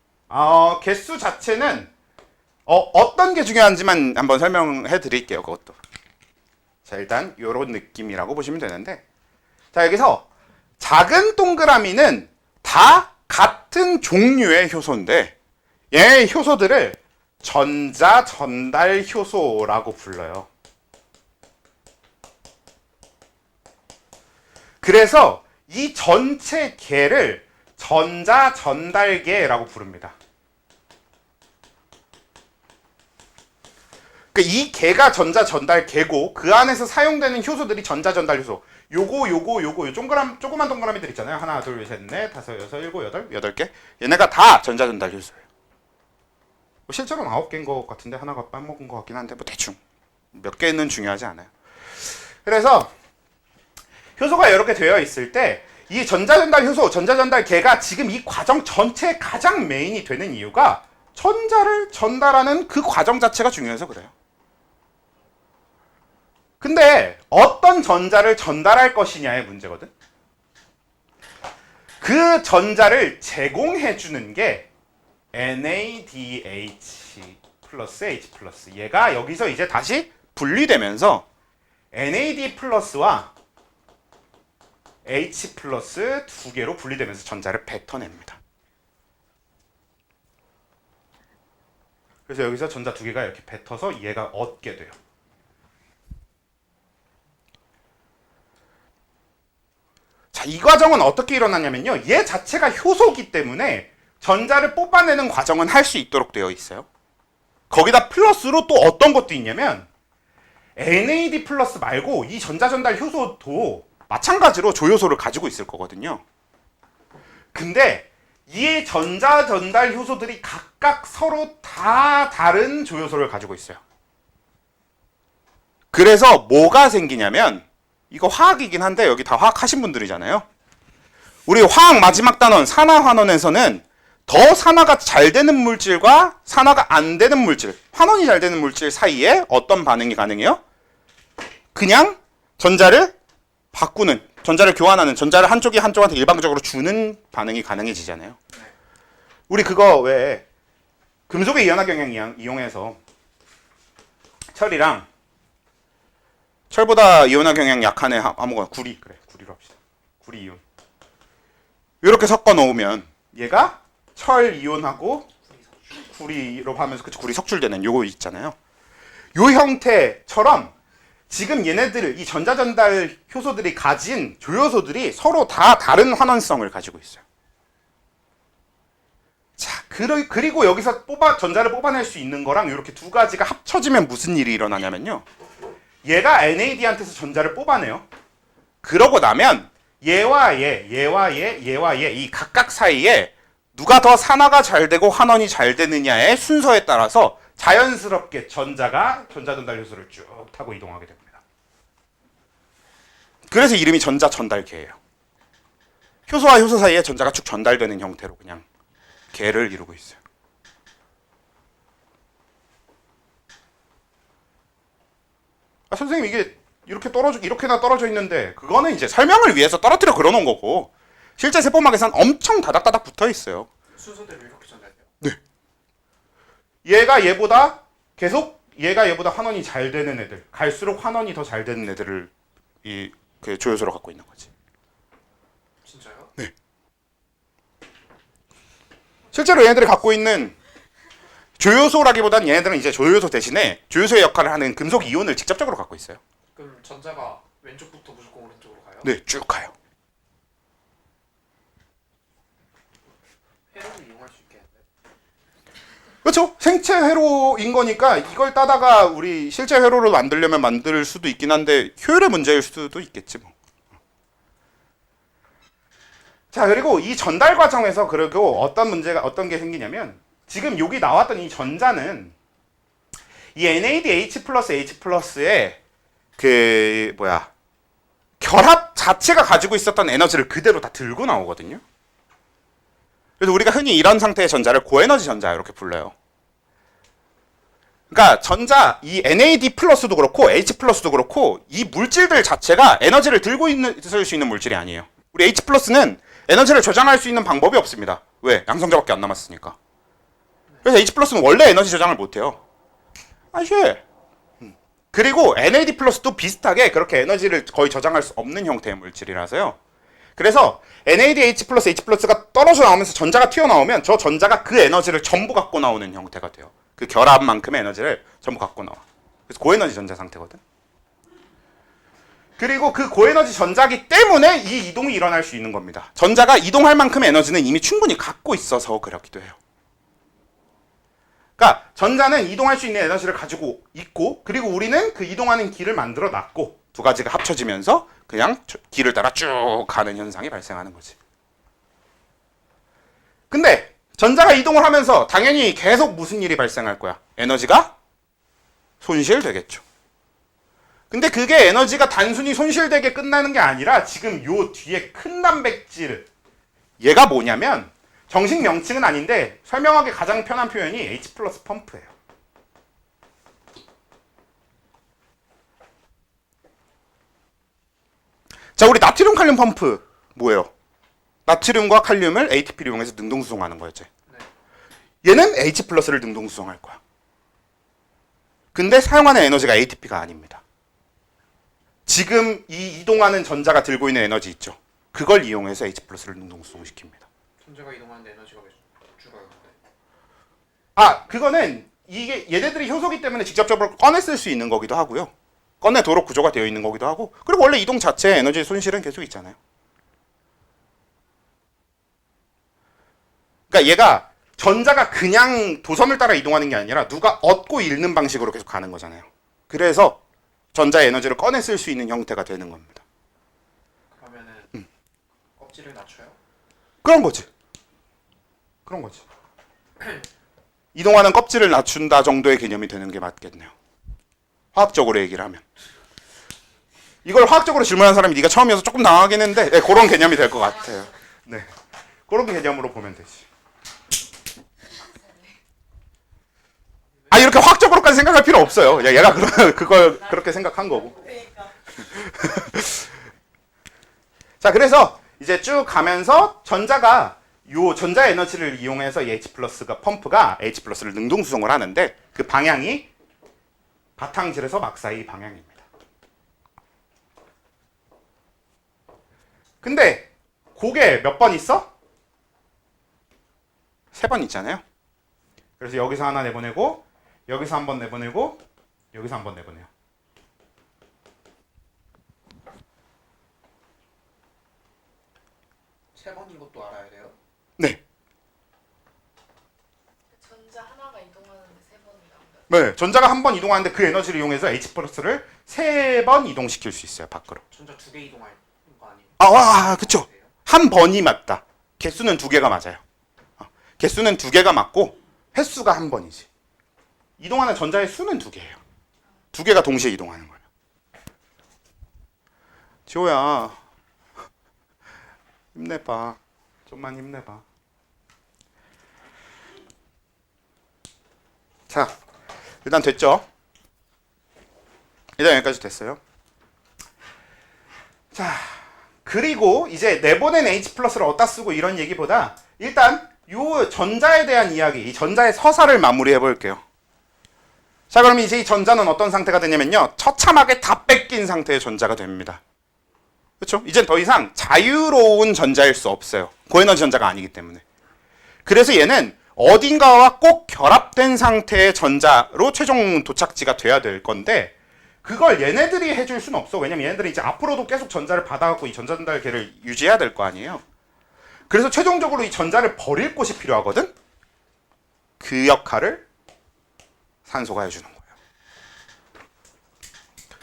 개수 자체는 어떤 게 중요한지만 한번 설명해 드릴게요. 그것도. 자, 일단 요런 느낌이라고 보시면 되는데, 자, 여기서 작은 동그라미는 다 같은 종류의 효소인데 얘 효소들을 전자 전달 효소라고 불러요. 그래서 이 전체 개를 전자 전달계라고 부릅니다. 그러니까 이 개가 전자 전달 개고 그 안에서 사용되는 효소들이 전자 전달 효소. 요거 요 조그만 동그라미들 있잖아요. 하나, 둘, 셋, 넷, 다섯, 여섯, 일곱, 여덟 개. 얘네가 다 전자 전달 효소예요. 실제로는 9개인 것 같은데 하나가 빠먹은 것 같긴 한데 뭐 대충 몇 개는 중요하지 않아요. 그래서 효소가 이렇게 되어 있을 때 이 전자전달 효소, 전자전달계가 지금 이 과정 전체의 가장 메인이 되는 이유가 전자를 전달하는 그 과정 자체가 중요해서 그래요. 근데 어떤 전자를 전달할 것이냐의 문제거든. 그 전자를 제공해 주는 게 NADH 플러스 H 플러스. 얘가 여기서 이제 다시 분리되면서 NAD 플러스와 H 플러스 두 개로 분리되면서 전자를 뱉어냅니다. 그래서 여기서 전자 두 개가 이렇게 뱉어서 얘가 얻게 돼요. 자, 이 과정은 어떻게 일어나냐면요. 얘 자체가 효소기 때문에 전자를 뽑아내는 과정은 할 수 있도록 되어 있어요. 거기다 플러스로 또 어떤 것도 있냐면 NAD 플러스 말고 이 전자전달 효소도 마찬가지로 조효소를 가지고 있을 거거든요. 근데 이 전자전달 효소들이 각각 서로 다 다른 조효소를 가지고 있어요. 그래서 뭐가 생기냐면 이거 화학이긴 한데 여기 다 화학 하신 분들이잖아요. 우리 화학 마지막 단원 산화환원에서는 더 산화가 잘 되는 물질과 산화가 안 되는 물질, 환원이 잘 되는 물질 사이에 어떤 반응이 가능해요? 그냥 전자를 바꾸는, 전자를 교환하는, 전자를 한쪽이 한쪽한테 일방적으로 주는 반응이 가능해지잖아요. 우리 그거 왜 금속의 이온화 경향 이용해서 철이랑 철보다 이온화 경향 약한 애 아무거나 구리, 그래 구리로 합시다. 구리 이온 이렇게 섞어 놓으면 얘가 철 이온하고 구리로 하면서 그치 구리 석출되는 요거 있잖아요. 요 형태처럼 지금 얘네들 이 전자전달 효소들이 가진 조효소들이 서로 다 다른 환원성을 가지고 있어요. 자, 그리고 여기서 전자를 뽑아낼 수 있는 거랑 이렇게 두 가지가 합쳐지면 무슨 일이 일어나냐면요. 얘가 NAD한테서 전자를 뽑아내요. 그러고 나면 얘와 얘 이 각각 사이에 누가 더 산화가 잘 되고 환원이 잘 되느냐의 순서에 따라서 자연스럽게 전자전달 효소를 쭉 타고 이동하게 됩니다. 그래서 이름이 전자전달계예요. 효소와 효소 사이에 전자가 쭉 전달되는 형태로 그냥 계를 이루고 있어요. 선생님 이게 이렇게나 떨어져 있는데 그거는 이제 설명을 위해서 떨어뜨려 그려놓은 거고 실제 세포막에서는 엄청 다닥다닥 붙어 있어요. 순서대로 이렇게 전달돼요? 네. 얘가 얘보다 환원이 잘 되는 애들, 갈수록 환원이 더 잘 되는 애들을 그 조효소로 갖고 있는 거지. 진짜요? 네. 실제로 얘네들이 갖고 있는 조효소라기보단 얘네들은 이제 조효소 대신에 조효소의 역할을 하는 금속 이온을 직접적으로 갖고 있어요. 그럼 전자가 왼쪽부터 무조건 오른쪽으로 가요? 네, 쭉 가요. 회로도 이용할 수 있겠는데? 그렇죠? 생체 회로인 거니까 이걸 따다가 우리 실제 회로를 만들려면 만들 수도 있긴 한데 효율의 문제일 수도 있겠지 뭐. 자, 그리고 이 전달 과정에서 그리고 어떤 게 생기냐면 지금 여기 나왔던 이 전자는 이 NADH 플러스 H 플러스의 그 결합 자체가 가지고 있었던 에너지를 그대로 다 들고 나오거든요. 그래서 우리가 흔히 이런 상태의 전자를 고에너지 전자 이렇게 불러요. 그러니까 전자 이 NAD 플러스도 그렇고 H 플러스도 그렇고 이 물질들 자체가 에너지를 들고 있을 수 있는 물질이 아니에요. 우리 H 플러스는 에너지를 저장할 수 있는 방법이 없습니다. 왜? 양성자밖에 안 남았으니까. 그래서 H 플러스는 원래 에너지 저장을 못해요. 아시? 그리고 NAD 플러스도 비슷하게 그렇게 에너지를 거의 저장할 수 없는 형태의 물질이라서요. 그래서 NADH 플러스 H 플러스가 떨어져 나오면서 전자가 튀어나오면 저 전자가 그 에너지를 전부 갖고 나오는 형태가 돼요. 그 결합만큼의 에너지를 전부 갖고 나와. 그래서 고에너지 전자 상태거든. 그리고 그 고에너지 전자기 때문에 이 이동이 일어날 수 있는 겁니다. 전자가 이동할 만큼의 에너지는 이미 충분히 갖고 있어서 그렇기도 해요. 그러니까 전자는 이동할 수 있는 에너지를 가지고 있고 그리고 우리는 그 이동하는 길을 만들어 놨고 두 가지가 합쳐지면서 그냥 길을 따라 쭉 가는 현상이 발생하는 거지. 근데 전자가 이동을 하면서 당연히 계속 무슨 일이 발생할 거야? 에너지가 손실되겠죠. 근데 그게 에너지가 단순히 손실되게 끝나는 게 아니라 지금 요 뒤에 큰 단백질 얘가 뭐냐면 정식 명칭은 아닌데 설명하기 가장 편한 표현이 H 플러스 펌프예요. 자, 우리 나트륨 칼륨 펌프 뭐예요? 나트륨과 칼륨을 ATP를 이용해서 능동수송하는 거였지. 얘는 H 플러스를 능동수송할 거야. 근데 사용하는 에너지가 ATP가 아닙니다. 지금 이 이동하는 전자가 들고 있는 에너지 있죠. 그걸 이용해서 H 플러스를 능동수송시킵니다. 전자가 이동하는데 에너지가 왜 줄어요? 아, 그거는 이게 얘네들이 효소기 때문에 직접적으로 꺼내 쓸 수 있는 거기도 하고요. 꺼내도록 구조가 되어 있는 거기도 하고 그리고 원래 이동 자체의 에너지 손실은 계속 있잖아요. 그러니까 얘가 전자가 그냥 도선을 따라 이동하는 게 아니라 누가 얻고 잃는 방식으로 계속 가는 거잖아요. 그래서 전자의 에너지를 꺼내 쓸 수 있는 형태가 되는 겁니다. 그러면은 껍질을 낮춰요? 그런 거지. 그런 거지. 이동하는 껍질을 낮춘다 정도의 개념이 되는 게 맞겠네요. 화학적으로 얘기를 하면. 이걸 화학적으로 질문한 사람이 네가 처음이어서 조금 당하긴 했는데 네, 그런 개념이 될 것 같아요. 네, 그런 개념으로 보면 되지. 아, 이렇게 화학적으로까지 생각할 필요 없어요. 얘가 그걸 그렇게 생각한 거고. 그러니까 자, 그래서 이제 쭉 가면서 전자가 요 전자 에너지를 이용해서 이 H 플러스가 펌프가 H 플러스를 능동 수송을 하는데 그 방향이 바탕질에서 막사이 방향입니다. 근데 그게 몇 번 있어? 3번 있잖아요. 그래서 여기서 하나 내보내고 여기서 한 번 내보내고 여기서 한 번 내보내요. 세 번인 것도 알아야 돼요? 네. 전자 하나가 이동하는데 세 번이 나온다. 네. 전자가 한 번 이동하는데 그 에너지를 이용해서 H 플러스를 3번 이동시킬 수 있어요. 밖으로. 전자 두 개 이동할 거 아니에요? 와, 그쵸. 한 번이 맞다. 개수는 2개가 맞아요. 개수는 2개가 맞고 횟수가 한 번이지. 이동하는 전자의 수는 2개예요. 2개가 동시에 이동하는 거예요. 지호야, 힘내봐. 좀만 힘내봐. 자, 일단 됐죠? 일단 여기까지 됐어요. 자, 그리고 이제 내보낸 H 플러스를 어디다 쓰고 이런 얘기보다 일단 요 전자에 대한 이야기, 이 전자의 서사를 마무리해 볼게요. 자, 그럼 이제 이 전자는 어떤 상태가 되냐면요, 처참하게 다 뺏긴 상태의 전자가 됩니다. 그렇죠? 이젠 더 이상 자유로운 전자일 수 없어요. 고에너지 전자가 아니기 때문에. 그래서 얘는 어딘가와 꼭 결합된 상태의 전자로 최종 도착지가 돼야 될 건데 그걸 얘네들이 해줄 수는 없어. 왜냐면 얘네들이 이제 앞으로도 계속 전자를 받아갖고 이 전자 전달계를 유지해야 될 거 아니에요. 그래서 최종적으로 이 전자를 버릴 곳이 필요하거든. 그 역할을 산소가 해주는 거예요.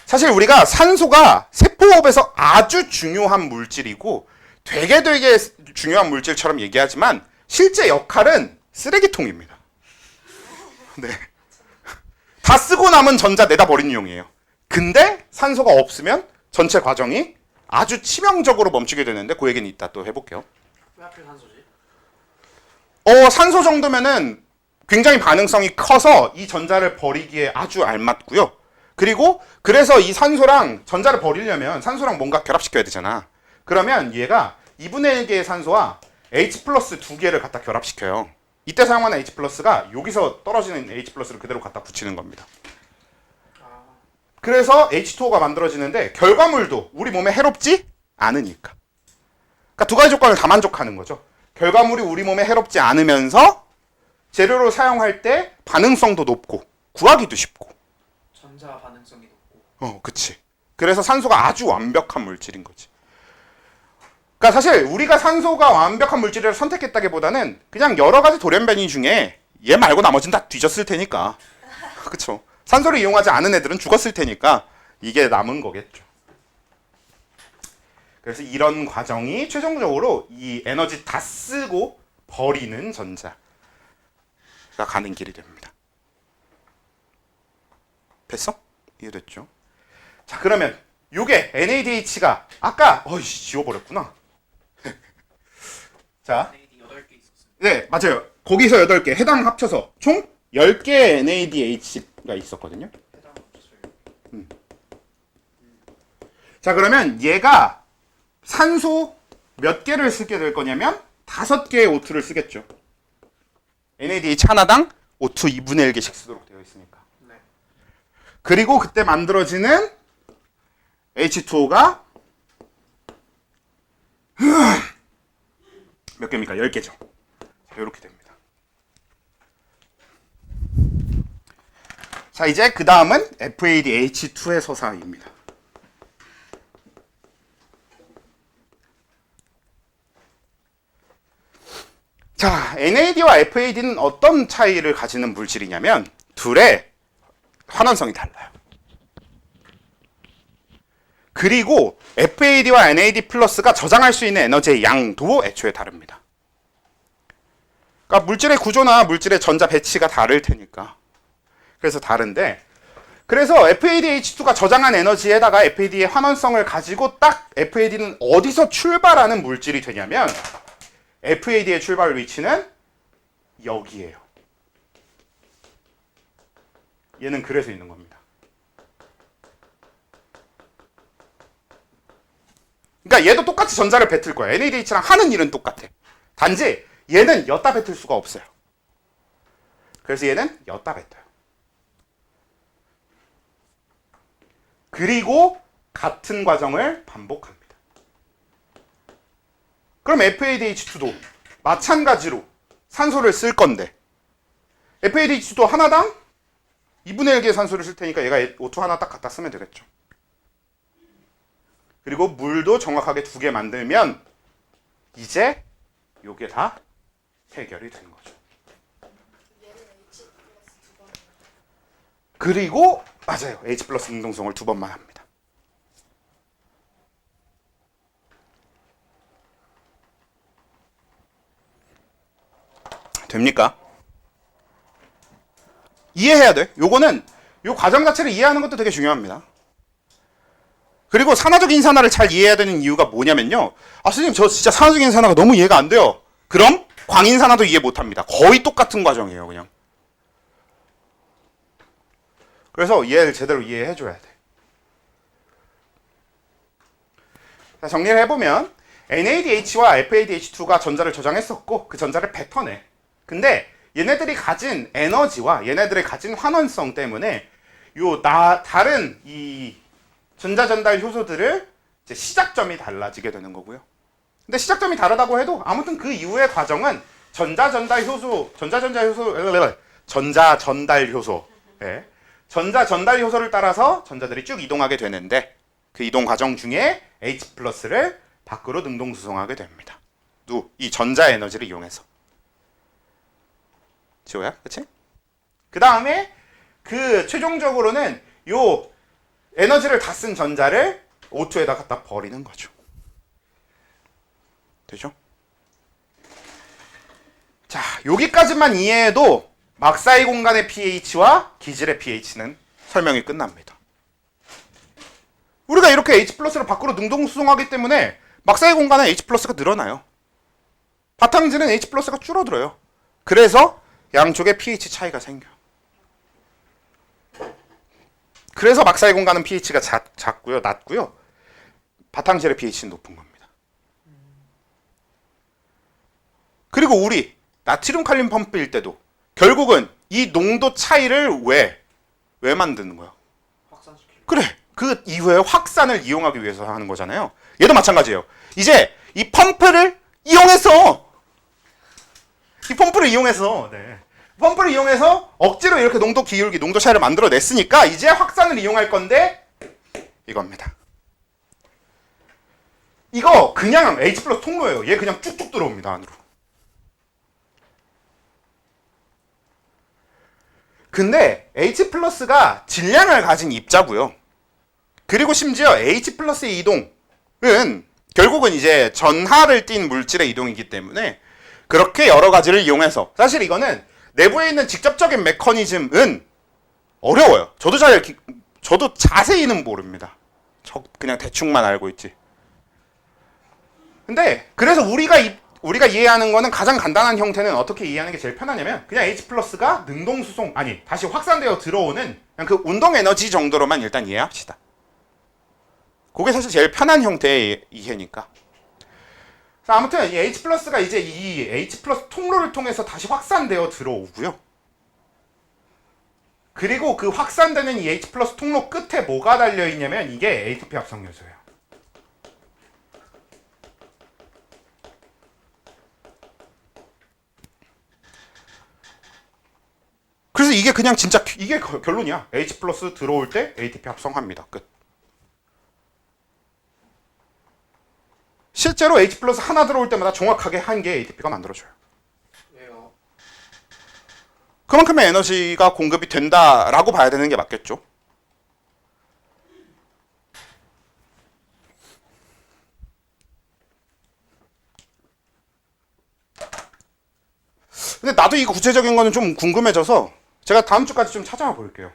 사실 우리가 산소가 세포업에서 아주 중요한 물질이고 되게 중요한 물질처럼 얘기하지만 실제 역할은 쓰레기통입니다. 네. 다 쓰고 남은 전자 내다 버리는 용이에요. 근데 산소가 없으면 전체 과정이 아주 치명적으로 멈추게 되는데 그 얘기는 이따 또 해볼게요. 왜 하필 산소지? 산소 정도면은 굉장히 반응성이 커서 이 전자를 버리기에 아주 알맞고요. 그리고 그래서 이 산소랑 전자를 버리려면 산소랑 뭔가 결합시켜야 되잖아. 그러면 얘가 2분의 1개의 산소와 H 플러스 2개를 갖다 결합시켜요. 이때 사용하는 H 플러스가 여기서 떨어지는 H 플러스를 그대로 갖다 붙이는 겁니다. 그래서 H2O가 만들어지는데 결과물도 우리 몸에 해롭지 않으니까. 그러니까 두 가지 조건을 다 만족하는 거죠. 결과물이 우리 몸에 해롭지 않으면서 재료로 사용할 때 반응성도 높고 구하기도 쉽고. 전자 반응성이 높고. 그치. 그래서 산소가 아주 완벽한 물질인 거지. 그러니까 사실 우리가 산소가 완벽한 물질을 선택했다기보다는 그냥 여러 가지 돌연변이 중에 얘 말고 나머지는 다 뒤졌을 테니까. 그쵸. 산소를 이용하지 않은 애들은 죽었을 테니까 이게 남은 거겠죠. 그래서 이런 과정이 최종적으로 이 에너지 다 쓰고 버리는 전자가 가는 길이 됩니다. 됐어? 이해됐죠? 자, 그러면 요게 NADH가 아까 지워버렸구나. 자, NAD 8개 있었어요. 네, 맞아요. 거기서 8개 해당 합쳐서 총 10개의 NADH가 있었거든요. 해당 없었어요. 자, 그러면 얘가 산소 몇 개를 쓰게 될 거냐면 5개의 O2를 쓰겠죠. NADH 하나당 O2 2분의 1개씩 쓰도록 되어 있으니까. 네. 그리고 그때 만들어지는 H2O가 몇 개입니까? 10개죠. 자, 이렇게 됩니다. 자, 이제 그 다음은 FADH2의 서사입니다. 자, NAD와 FAD는 어떤 차이를 가지는 물질이냐면 둘의 환원성이 달라요. 그리고 FAD와 NAD 플러스가 저장할 수 있는 에너지의 양도 애초에 다릅니다. 그러니까 물질의 구조나 물질의 전자 배치가 다를 테니까. 그래서 다른데, 그래서 FADH2가 저장한 에너지에다가 FAD의 환원성을 가지고 딱 FAD는 어디서 출발하는 물질이 되냐면 FAD의 출발 위치는 여기예요. 얘는 그래서 있는 겁니다. 그러니까 얘도 똑같이 전자를 뱉을 거야. NADH랑 하는 일은 똑같아. 단지 얘는 엿다 뱉을 수가 없어요. 그래서 얘는 엿다 뱉어요. 그리고 같은 과정을 반복합니다. 그럼 FADH2도 마찬가지로 산소를 쓸 건데 FADH2도 하나당 2분의 1개의 산소를 쓸 테니까 얘가 O2 하나 딱 갖다 쓰면 되겠죠. 그리고 물도 정확하게 2개 만들면 이제 요게 다 해결이 되는 거죠. 얘는 H 플러스 2번. 그리고 맞아요. H 플러스 능동성을 2번만 합니다. 됩니까? 이해해야 돼. 요거는 요 과정 자체를 이해하는 것도 되게 중요합니다. 그리고 산화적 인산화를 잘 이해해야 되는 이유가 뭐냐면요. 선생님 저 진짜 산화적 인산화가 너무 이해가 안 돼요. 그럼 광인산화도 이해 못합니다. 거의 똑같은 과정이에요. 그냥. 그래서 얘를 제대로 이해해줘야 돼. 자, 정리를 해보면 NADH와 FADH2가 전자를 저장했었고 그 전자를 뱉어내. 근데 얘네들이 가진 에너지와 얘네들이 가진 환원성 때문에 다른 이 전자전달 효소들을 이제 시작점이 달라지게 되는 거고요. 근데 시작점이 다르다고 해도 아무튼 그 이후의 과정은 전자 전달 효소. 예. 전자 전달 효소를 따라서 전자들이 쭉 이동하게 되는데 그 이동 과정 중에 H+를 밖으로 능동수송하게 됩니다. 이 전자 에너지를 이용해서. 지호야, 그치? 그 다음에 그 최종적으로는 요 에너지를 다 쓴 전자를 O2에다 갖다 버리는 거죠. 되죠? 자, 여기까지만 이해해도 막사이 공간의 pH와 기질의 pH는 설명이 끝납니다. 우리가 이렇게 H+를 밖으로 능동수송하기 때문에 막사이 공간은 H+가 늘어나요. 바탕질은 H+가 줄어들어요. 그래서 양쪽에 pH 차이가 생겨요. 그래서 막사이 공간은 pH가 작고요, 낮고요. 바탕질의 pH는 높은 겁니다. 그리고 우리 나트륨 칼륨 펌프일 때도 결국은 이 농도 차이를 왜 만드는 거야? 확산시키려. 그래. 그 이후에 확산을 이용하기 위해서 하는 거잖아요. 얘도 마찬가지예요. 이제 이 펌프를 이용해서 펌프를 이용해서 억지로 이렇게 농도 기울기, 농도 차이를 만들어냈으니까 이제 확산을 이용할 건데 이겁니다. 이거 그냥 H+ 통로예요. 얘 그냥 쭉쭉 들어옵니다, 안으로. 근데 H+가 질량을 가진 입자고요. 그리고 심지어 H+의 이동은 결국은 이제 전하를 띤 물질의 이동이기 때문에 그렇게 여러 가지를 이용해서 사실 이거는 내부에 있는 직접적인 메커니즘은 어려워요. 저도 자세히는 모릅니다. 그냥 대충만 알고 있지. 근데 그래서 우리가 이해하는 거는 가장 간단한 형태는 어떻게 이해하는 게 제일 편하냐면 그냥 H+가 능동수송 다시 확산되어 들어오는 그냥 그 운동 에너지 정도로만 일단 이해합시다. 그게 사실 제일 편한 형태의 이해니까. 아무튼 이 H+가 이제 이 H+ 통로를 통해서 다시 확산되어 들어오고요. 그리고 그 확산되는 이 H+ 통로 끝에 뭐가 달려 있냐면 이게 ATP 합성 요소예요. 그래서 이게 그냥 진짜 이게 결론이야. H+ 들어올 때 ATP 합성합니다. 끝. 실제로 H+ 하나 들어올 때마다 정확하게 한 개의 ATP가 만들어져요. 왜요? 그만큼의 에너지가 공급이 된다라고 봐야 되는 게 맞겠죠. 근데 나도 이 구체적인 거는 좀 궁금해져서 제가 다음 주까지 좀 찾아와 볼게요.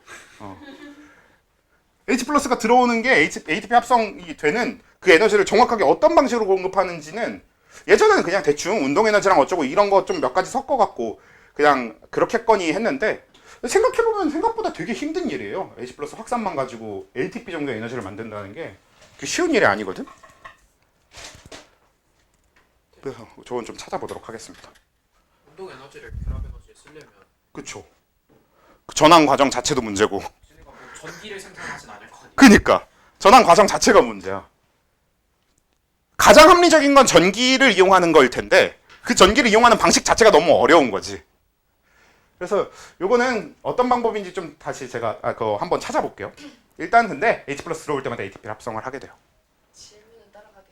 H+가 들어오는 게 ATP 합성이 되는 그 에너지를 정확하게 어떤 방식으로 공급하는지는 예전에는 그냥 대충 운동 에너지랑 어쩌고 이런 거 좀 몇 가지 섞어갖고 그냥 그렇겠거니 했는데 생각해보면 생각보다 되게 힘든 일이에요. H+ 확산만 가지고 ATP 정도의 에너지를 만든다는 게 쉬운 일이 아니거든. 그래서 저건 좀 찾아보도록 하겠습니다. 운동 에너지를 결합 에너지에 쓰려면 그쵸. 그 전환 과정 자체도 문제고. 쟤네가 뭐 전기를 생산하진 않을 거 아니에요. 그니까 전환 과정 자체가 문제야. 가장 합리적인 건 전기를 이용하는 거일 텐데 그 전기를 이용하는 방식 자체가 너무 어려운 거지. 그래서 요거는 어떤 방법인지 좀 다시 제가 그거 한번 찾아볼게요. 일단 근데 H+ 들어올 때마다 ATP 합성을 하게 돼요. 질문을 따라가게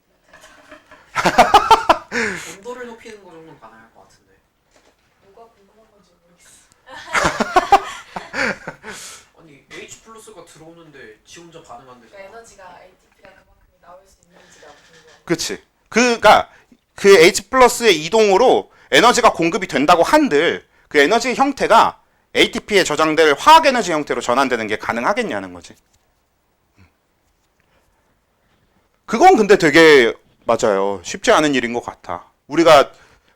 되는데 온도를 높이는 거 정도는 가능할 것 같은데. 뭐가 궁금한 건지 모르겠어. 아니 H+가 들어오는데 지 혼자 반응한대. 그러니까 에너지가 ATP가 그만큼 나올 수 있는지가 궁금해. 그치. 그니까 그 H+의 이동으로 에너지가 공급이 된다고 한들 그 에너지의 형태가 ATP에 저장될 화학 에너지 형태로 전환되는 게 가능하겠냐는 거지. 그건 근데 되게 맞아요. 쉽지 않은 일인 것 같아. 우리가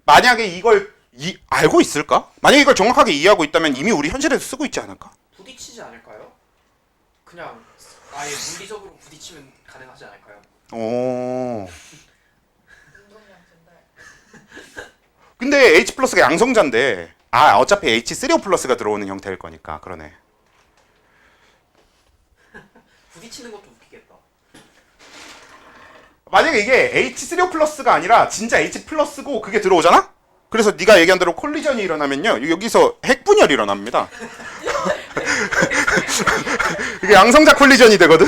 만약에 이걸 알고 있을까? 만약에 이걸 정확하게 이해하고 있다면 이미 우리 현실에서 쓰고 있지 않을까? 부딪히지 않을까요? 그냥 아예 물리적으로 부딪히면 가능하지 않을까요? 오. 운동량 전달. 근데 H+가 양성자인데 어차피 H3O+가 들어오는 형태일 거니까 그러네. 부딪히는 것도 웃기겠다. 만약에 이게 H3O+가 아니라 진짜 H+고 그게 들어오잖아? 그래서 네가 얘기한 대로 콜리전이 일어나면요. 여기서 핵분열이 일어납니다. 이게 양성자 콜리전이 되거든?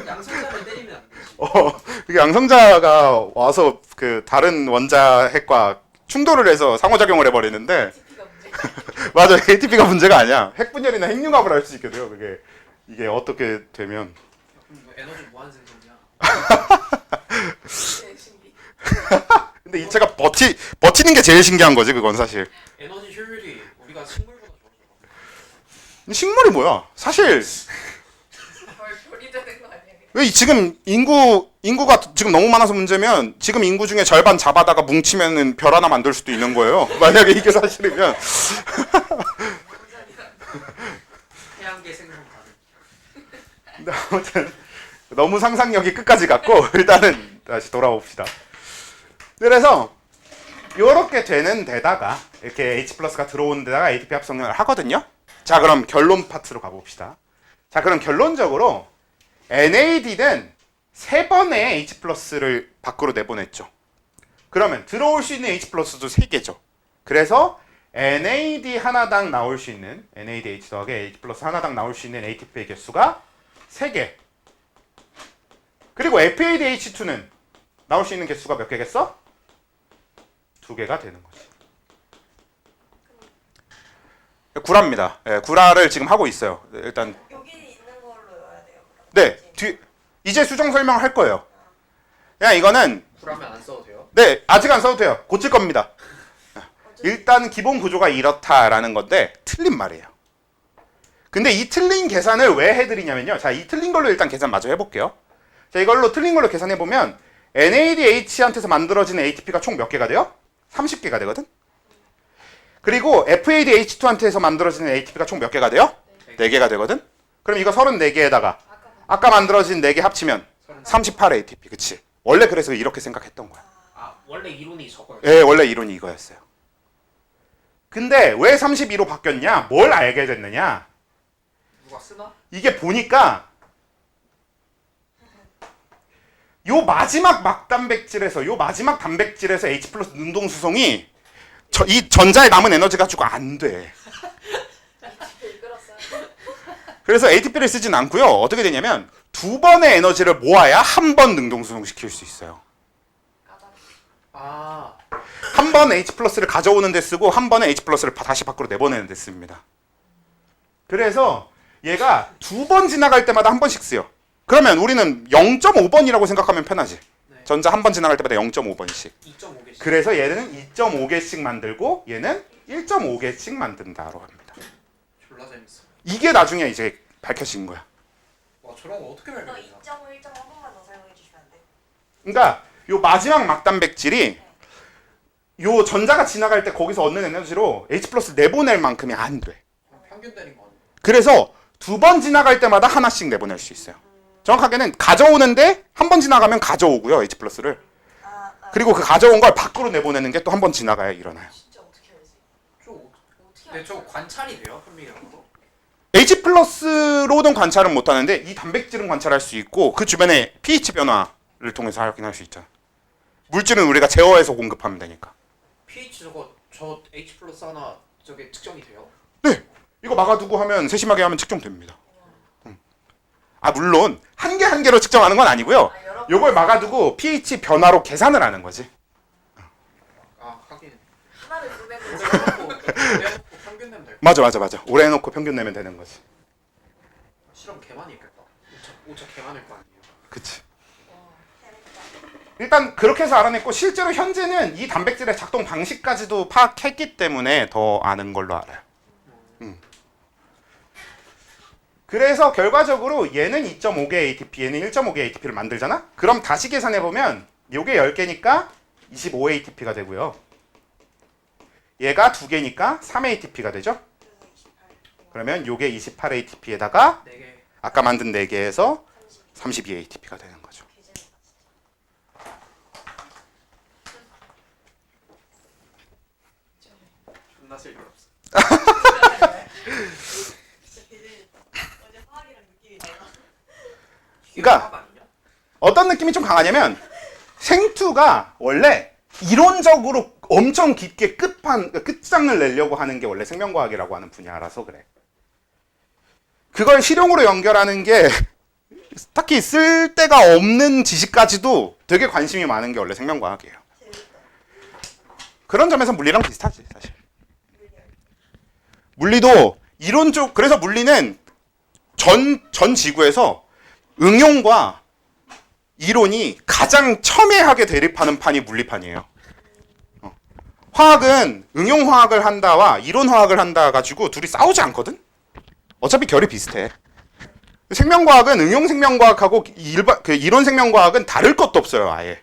양성자를 때리면 안 되지. 이게 양성자가 와서 그 다른 원자 핵과 충돌을 해서 상호작용을 해버리는데 TP가 문제. 맞아. ATP가 문제가 아니야. 핵분열이나 핵융합을 할 수 있게 돼요. 그게 이게 어떻게 되면 에너지 무한 생성이야. 네, 신비. 근데 이 차가 버티는 게 제일 신기한 거지. 그건 사실 에너지 효율이 우리가 식물보다 좋아서. 식물이 뭐야? 사실 별이 되는 거 아니야? 왜 지금 인구가 지금 너무 많아서 문제면 지금 인구 중에 절반 잡아다가 뭉치면은 별 하나 만들 수도 있는 거예요. 만약에 이게 사실이면 태양계 생성 가능. 근데 아무튼 너무 상상력이 끝까지 갔고 일단은 다시 돌아봅시다. 그래서 이렇게 되는 데다가 이렇게 H 플러스가 들어오는 데다가 ATP 합성을 하거든요. 자, 그럼 결론 파트로 가봅시다. 자, 그럼 결론적으로 NAD는 3번의 H 플러스를 밖으로 내보냈죠. 그러면 들어올 수 있는 H 플러스도 3개죠. 그래서 NAD 하나당 나올 수 있는 NADH 더하기 H 플러스 하나당 나올 수 있는 ATP의 개수가 3개. 그리고 FADH2는 나올 수 있는 개수가 몇 개겠어? 2개가 되는 거지. 구라입니다. 예, 구라를 지금 하고 있어요. 일단 여기 있는 걸로 넣어야 돼요. 그럼. 네, 이제 수정 설명할 거예요. 그냥 이거는 구라면 안 써도 돼요? 네, 아직 안 써도 돼요. 고칠 겁니다. 일단 기본 구조가 이렇다라는 건데 틀린 말이에요. 근데 이 틀린 계산을 왜 해드리냐면요. 자, 이 틀린 걸로 일단 계산 마저 해볼게요. 자, 이걸로 틀린 걸로 계산해보면 NADH한테서 만들어지는 ATP가 총 몇 개가 돼요? 30개가 되거든? 그리고 FADH2한테서 만들어지는 ATP가 총 몇 개가 돼요? 4개가 되거든? 그럼 이거 34개에다가 아까 만들어진 4개 합치면 38 ATP, 그치? 원래 그래서 이렇게 생각했던 거야. 아 원래 이론이 저거예요. 예, 원래 이론이 이거였어요. 근데 왜 32로 바뀌었냐? 뭘 알게 됐느냐? 누가 쓰나? 이게 보니까 요 마지막 막단백질에서 요 마지막 단백질에서 H 플러스 능동수송이 이 전자에 남은 에너지 가지고 안 돼. TP 끌었어요. 그래서 ATP를 쓰진 않고요. 어떻게 되냐면 2번의 에너지를 모아야 한 번 능동수송 시킬 수 있어요. 까다롭. 아 한 번 H 플러스를 가져오는 데 쓰고 한 번에 H 플러스를 다시 밖으로 내보내는 데 씁니다. 그래서 얘가 2번 지나갈 때마다 한 번씩 쓰여. 그러면 우리는 0.5번이라고 생각하면 편하지. 네. 전자 한 번 지나갈 때마다 0.5번씩. 2.5개씩. 그래서 얘는 2.5개씩 만들고 얘는 1.5개씩 만든다고 합니다. 졸라 재밌어. 이게 나중에 이제 밝혀진 거야. 와 저런 거 어떻게 이거 발견했나? 2.5, 1.5 한 번만 더 설명해 주시면 안 돼요? 그러니까 요 마지막 막단백질이 요 전자가 지나갈 때 거기서 얻는 에너지로 H 플러스 내보낼 만큼이 안 돼. 평균 되는 거 아니야? 그래서 2번 지나갈 때마다 하나씩 내보낼 수 있어요. 정확하게는 가져오는데 한 번 지나가면 가져오고요, H 플러스를. 그리고 그 가져온 걸 밖으로 내보내는 게 또 한 번 지나가야 일어나요. 진짜 어떻게 해야지? 어떻게 근데 저 관찰이 돼요? 현미이랑 거? H 플러스로는 관찰은 못하는데 이 단백질은 관찰할 수 있고 그 주변에 pH 변화를 통해서 확인할 수 있잖아. 물질은 우리가 제어해서 공급하면 되니까. pH 저 H 플러스 하나 저게 측정이 돼요? 네, 이거 막아두고 하면 세심하게 하면 측정됩니다. 아 물론 한 개 한 개로 측정하는 건 아니고요. 여러 요걸 막아두고 pH 변화로 계산을 하는 거지. 아 하긴 하나를 900으로 내놓고 평균 내면 될 거. 맞아. 오래 해놓고 평균 내면 되는 거지. 실험 개 많이 있겠다. 오차 개 많을 거 아니에요? 그치. 재밌다. 일단 그렇게 해서 알아냈고 실제로 현재는 이 단백질의 작동 방식까지도 파악했기 때문에 더 아는 걸로 알아요. 그래서 결과적으로 얘는 2.5개 ATP, 얘는 1.5개 ATP를 만들잖아? 그럼 다시 계산해보면 요게 10개니까 25 ATP가 되고요. 얘가 2개니까 3 ATP가 되죠? 그래서 28. 그러면 요게 28 ATP에다가 4개. 아까 만든 4개에서 32 ATP가 되는 거죠. 존나 쓸데없어. 진짜 개재밌다. 어제 화학이랑 느낌이 달라. 그러니까 화학 아니냐? 어떤 느낌이 좀 강하냐면 생투가 원래 이론적으로 엄청 깊게 끝장을 내려고 하는 게 원래 생명과학이라고 하는 분야라서 그래. 그걸 실용으로 연결하는 게 딱히 쓸데가 없는 지식까지도 되게 관심이 많은 게 원래 생명과학이에요. 그런 점에서 물리랑 비슷하지 사실. 물리도 이론적, 그래서 물리는 전 지구에서 응용과 이론이 가장 첨예하게 대립하는 판이 물리판이에요. 화학은 응용화학을 한다와 이론화학을 한다 가지고 둘이 싸우지 않거든? 어차피 결이 비슷해. 생명과학은 응용생명과학하고 이론 생명과학은 다를 것도 없어요, 아예.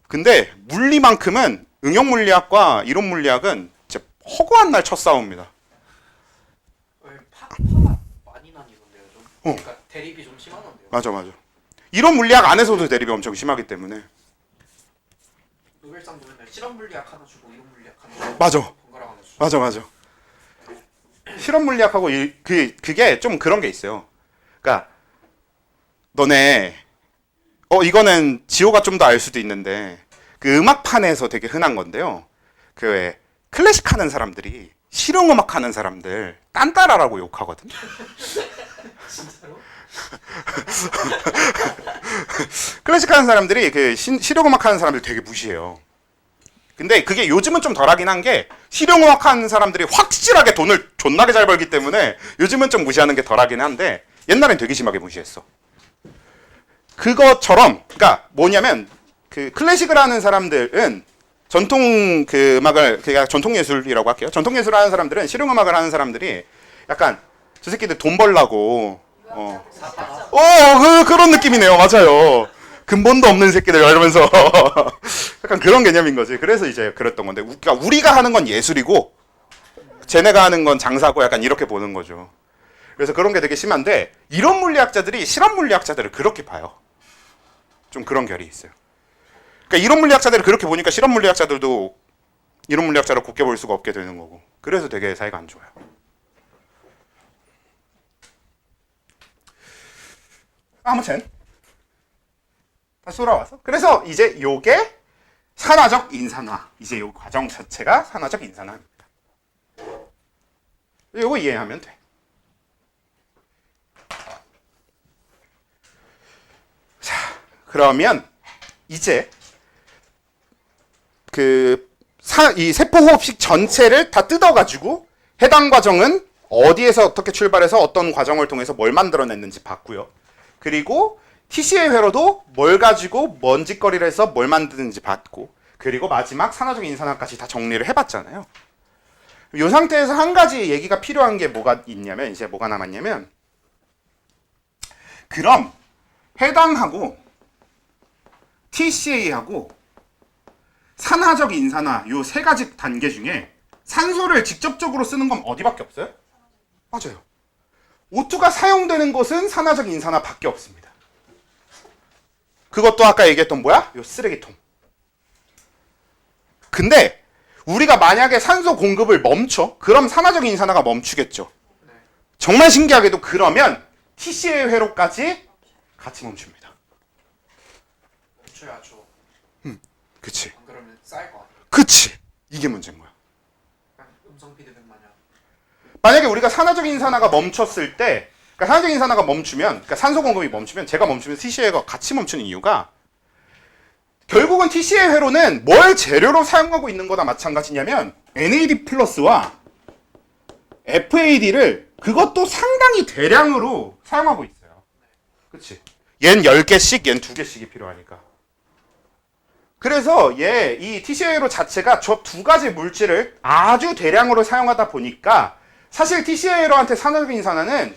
근데 물리만큼은 응용물리학과 이론물리학은 진짜 허구한 날 첫 싸움입니다. 왜 파가 많이 나뉘던데요, 좀. 그러니까 대립이 좀 심하던데요. 맞아. 이론 물리학 안에서도 대립이 엄청 심하기 때문에. 노벨상 보면 실험 물리학 하나 주고 이론 물리학 하나 주고 맞아. 번갈아 가면서. 맞아. 실험 물리학하고 그게 좀 그런 게 있어요. 그러니까 너네 이거는 지호가 좀 더 알 수도 있는데 그 음악판에서 되게 흔한 건데요. 그 왜 클래식 하는 사람들이 실용 음악 하는 사람들 딴따라라고 욕하거든. 진짜로? 클래식 하는 사람들이 그 실용 음악 하는 사람들 되게 무시해요. 근데 그게 요즘은 좀 덜하긴 한 게 실용 음악 하는 사람들이 확실하게 돈을 존나게 잘 벌기 때문에 요즘은 좀 무시하는 게 덜하긴 한데 옛날엔 되게 심하게 무시했어. 그것처럼 그러니까 뭐냐면 그 클래식을 하는 사람들은 전통 그 음악을 그냥 전통 예술이라고 할게요. 전통 예술을 하는 사람들은 실용 음악을 하는 사람들이 약간 저 새끼들 돈 벌라고 그런 느낌이네요. 맞아요. 근본도 없는 새끼들 이러면서 약간 그런 개념인 거지. 그래서 이제 그랬던 건데 그러니까 우리가 하는 건 예술이고 쟤네가 하는 건 장사고 약간 이렇게 보는 거죠. 그래서 그런 게 되게 심한데 이론 물리학자들이 실험 물리학자들을 그렇게 봐요. 좀 그런 결이 있어요. 그러니까 이론 물리학자들을 그렇게 보니까 실험 물리학자들도 이론 물리학자를 곱게 볼 수가 없게 되는 거고. 그래서 되게 사이가 안 좋아요. 아무튼 다시 돌아와서 그래서 이제 요게 산화적 인산화. 이제 요 과정 자체가 산화적 인산화입니다. 요거 이해하면 돼. 자, 그러면 이제 이 세포호흡식 전체를 다 뜯어가지고 해당 과정은 어디에서 어떻게 출발해서 어떤 과정을 통해서 뭘 만들어냈는지 봤고요. 그리고 TCA 회로도 뭘 가지고 뭔 짓거리를 해서 뭘 만드는지 봤고, 그리고 마지막 산화적 인산화까지 다 정리를 해봤잖아요. 이 상태에서 한 가지 얘기가 필요한 게 뭐가 있냐면, 이제 뭐가 남았냐면, 그럼 해당하고 TCA하고 산화적 인산화 요 세 가지 단계 중에 산소를 직접적으로 쓰는 건 어디밖에 없어요? 맞아요. O2가 사용되는 곳은 산화적 인산화밖에 없습니다. 그것도 아까 얘기했던 뭐야? 요 쓰레기통. 근데 우리가 만약에 산소 공급을 멈춰? 그럼 산화적 인산화가 멈추겠죠. 네. 정말 신기하게도 그러면 TCA 회로까지 같이 멈춥니다. 멈춰야죠. 그치. 안 그러면 쌓일 거 아니에요. 그치. 이게 문제인 거야. 그냥 음성 피드백 마냥. 만약에 우리가 산화적 인산화가 멈췄을 때, 그러니까 산화적 인산화가 멈추면, 그러니까 산소 공급이 멈추면, 제가 멈추면 TCA가 같이 멈추는 이유가, 결국은 TCA 회로는 뭘 재료로 사용하고 있는 거나 마찬가지냐면, NAD 플러스와 FAD를 그것도 상당히 대량으로 사용하고 있어요. 그치? 얜 10개씩, 얜 2개씩이 필요하니까. 그래서 이 TCA 회로 자체가 저 두 가지 물질을 아주 대량으로 사용하다 보니까 사실 TCA 회로한테 산화적 인산화는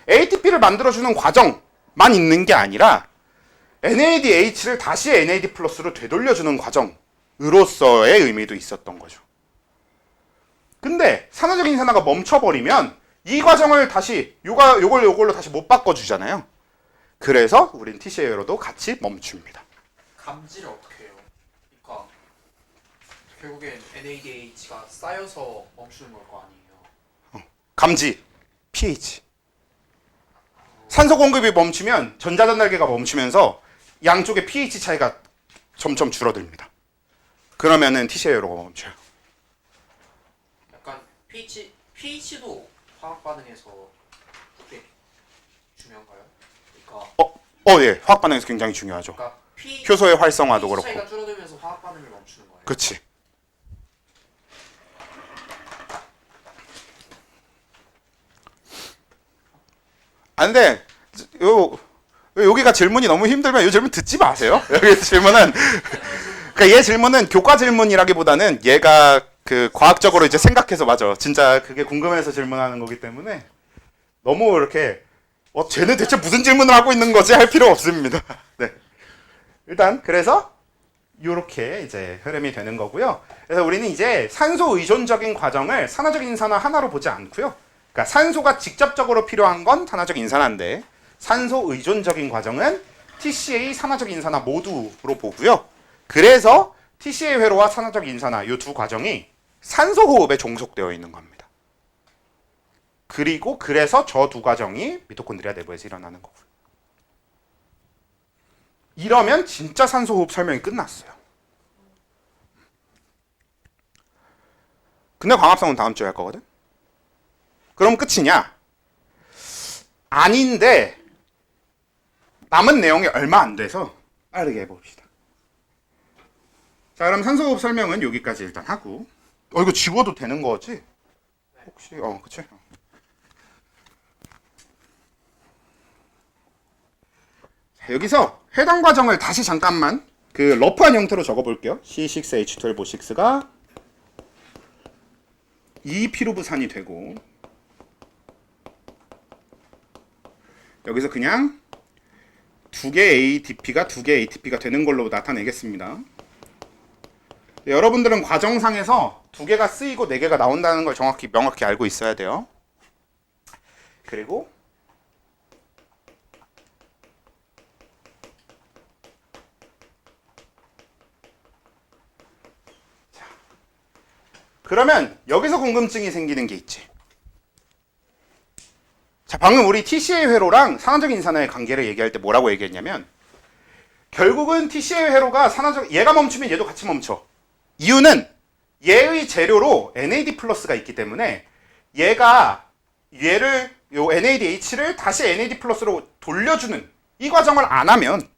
ATP를 만들어주는 과정만 있는 게 아니라 NADH를 다시 NAD 플러스로 되돌려주는 과정으로서의 의미도 있었던 거죠. 근데 산화적 인산화가 멈춰버리면 이 과정을 다시 요걸로 다시 못 바꿔주잖아요. 그래서 우린 TCA 회로도 같이 멈춥니다. 감지를 어떻게 해요? 그러니까 결국엔 NADH가 쌓여서 멈추는 걸 거 아니에요. 감지, pH. 산소 공급이 멈추면 전자전달계가 멈추면서 양쪽의 pH 차이가 점점 줄어듭니다. 그러면은 TCA 회로가 멈춰요. 약간 pH도 화학 반응에서 꽤 중요한가요? 그러니까 예. 화학 반응에서 굉장히 중요하죠. P 효소의 활성화도 pH 그렇고. 차이가 줄어들면서 화학 반응을 멈추는 거예요. 그치. 근데 여기가 질문이 너무 힘들면 이 질문 듣지 마세요. 여기 질문은 그러니까 얘 질문은 교과 질문이라기보다는 얘가 그 과학적으로 이제 생각해서 맞아. 진짜 그게 궁금해서 질문하는 거기 때문에 너무 이렇게 쟤는 대체 무슨 질문을 하고 있는 거지 할 필요 없습니다. 네. 일단 그래서 이렇게 이제 흐름이 되는 거고요. 그래서 우리는 이제 산소 의존적인 과정을 산화적 인산화 하나로 보지 않고요. 그러니까 산소가 직접적으로 필요한 건 산화적 인산화인데 산소 의존적인 과정은 TCA 산화적 인산화 모두로 보고요. 그래서 TCA 회로와 산화적 인산화 이 두 과정이 산소 호흡에 종속되어 있는 겁니다. 그리고 그래서 저 두 과정이 미토콘드리아 내부에서 일어나는 거고요. 이러면 진짜 산소 호흡 설명이 끝났어요. 근데 광합성은 다음 주에 할 거거든? 그럼 끝이냐? 아닌데 남은 내용이 얼마 안 돼서 빠르게 해봅시다. 자, 그럼 산소호흡 설명은 여기까지 일단 하고 이거 지워도 되는 거지? 혹시 그치? 자, 여기서 해당 과정을 다시 잠깐만 그 러프한 형태로 적어볼게요. C6H12O6가 2피루브산이 되고 여기서 그냥 두 개 ADP가 두 개 ATP가 되는 걸로 나타내겠습니다. 여러분들은 과정상에서 두 개가 쓰이고 네 개가 나온다는 걸 명확히 알고 있어야 돼요. 그리고 그러면 여기서 궁금증이 생기는 게 있지. 자, 방금 우리 TCA 회로랑 산화적 인산화의 관계를 얘기할 때 뭐라고 얘기했냐면 결국은 TCA 회로가 얘가 멈추면 얘도 같이 멈춰. 이유는 얘의 재료로 NAD 플러스가 있기 때문에 얘를 요 NADH를 다시 NAD 플러스로 돌려주는 이 과정을 안 하면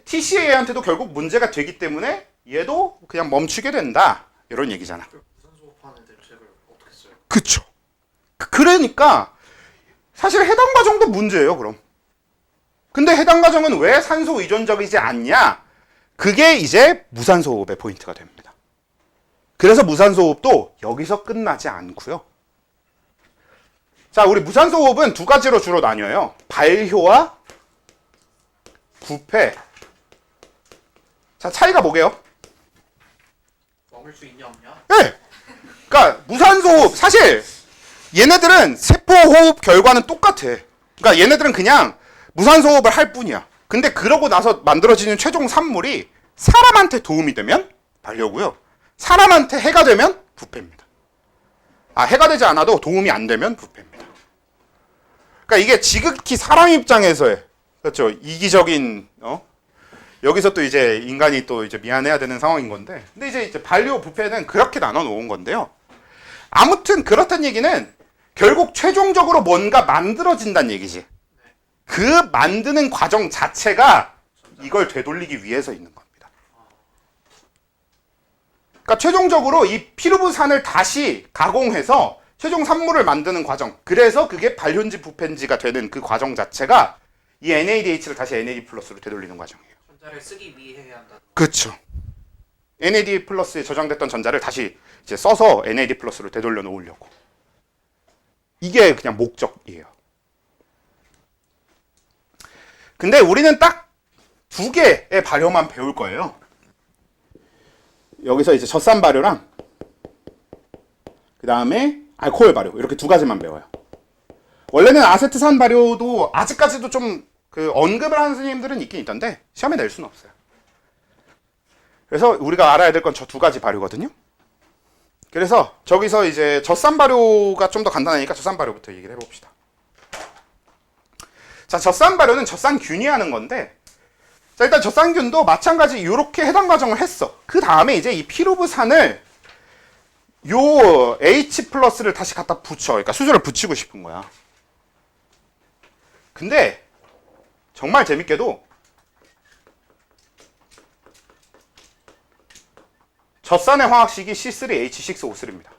TCA한테도 결국 문제가 되기 때문에 얘도 그냥 멈추게 된다. 이런 얘기잖아. 무산소 호흡하는 대책을 어떻게 써요? 그쵸. 그러니까 사실 해당 과정도 문제예요. 그럼. 근데 해당 과정은 왜 산소 의존적이지 않냐? 그게 이제 무산소 호흡의 포인트가 됩니다. 그래서 무산소 호흡도 여기서 끝나지 않고요. 자, 우리 무산소 호흡은 두 가지로 주로 나뉘어요. 발효와 부패. 자, 차이가 뭐게요? 먹을 수 있냐 없냐? 네. 그러니까 무산소 호흡 사실 얘네들은 세포 호흡 결과는 똑같아. 그러니까 얘네들은 그냥 무산소 호흡을 할 뿐이야. 근데 그러고 나서 만들어지는 최종 산물이 사람한테 도움이 되면 발효고요. 사람한테 해가 되면 부패입니다. 해가 되지 않아도 도움이 안 되면 부패입니다. 그러니까 이게 지극히 사람 입장에서의 그렇죠. 이기적인 여기서 또 이제 인간이 또 이제 미안해야 되는 상황인 건데, 근데 이제 반려 부패는 그렇게 나눠 놓은 건데요. 아무튼 그렇다는 얘기는 결국 최종적으로 뭔가 만들어진다는 얘기지. 그 만드는 과정 자체가 이걸 되돌리기 위해서 있는 겁니다. 그러니까 최종적으로 이 피루브산을 다시 가공해서 최종 산물을 만드는 과정. 그래서 그게 발효인지 부패인지가 되는 그 과정 자체가 이 NADH를 다시 NAD 플러스로 되돌리는 과정이에요. 전자를 쓰기 위해 해야 한다. 그렇죠. NAD 플러스에 저장됐던 전자를 다시 이제 써서 NAD 플러스로 되돌려 놓으려고. 이게 그냥 목적이에요. 근데 우리는 딱 두 개의 발효만 배울 거예요. 여기서 이제 젖산 발효랑 그 다음에 알코올 발효 이렇게 두 가지만 배워요. 원래는 아세트산 발효도 아직까지도 좀 그 언급을 하는 선생님들은 있긴 있던데 시험에 낼 수는 없어요. 그래서 우리가 알아야 될 건 저 두 가지 발효거든요. 그래서 저기서 이제 젖산 발효가 좀 더 간단하니까 젖산 발효부터 얘기를 해봅시다. 자, 젖산 발효는 젖산균이 하는 건데 자, 일단 젖산균도 마찬가지 이렇게 해당 과정을 했어. 그 다음에 이제 이 피루브산을 요 H 플러스를 다시 갖다 붙여. 그러니까 수소를 붙이고 싶은 거야. 근데 정말 재밌게도 젖산의 화학식이 C3H6O3입니다.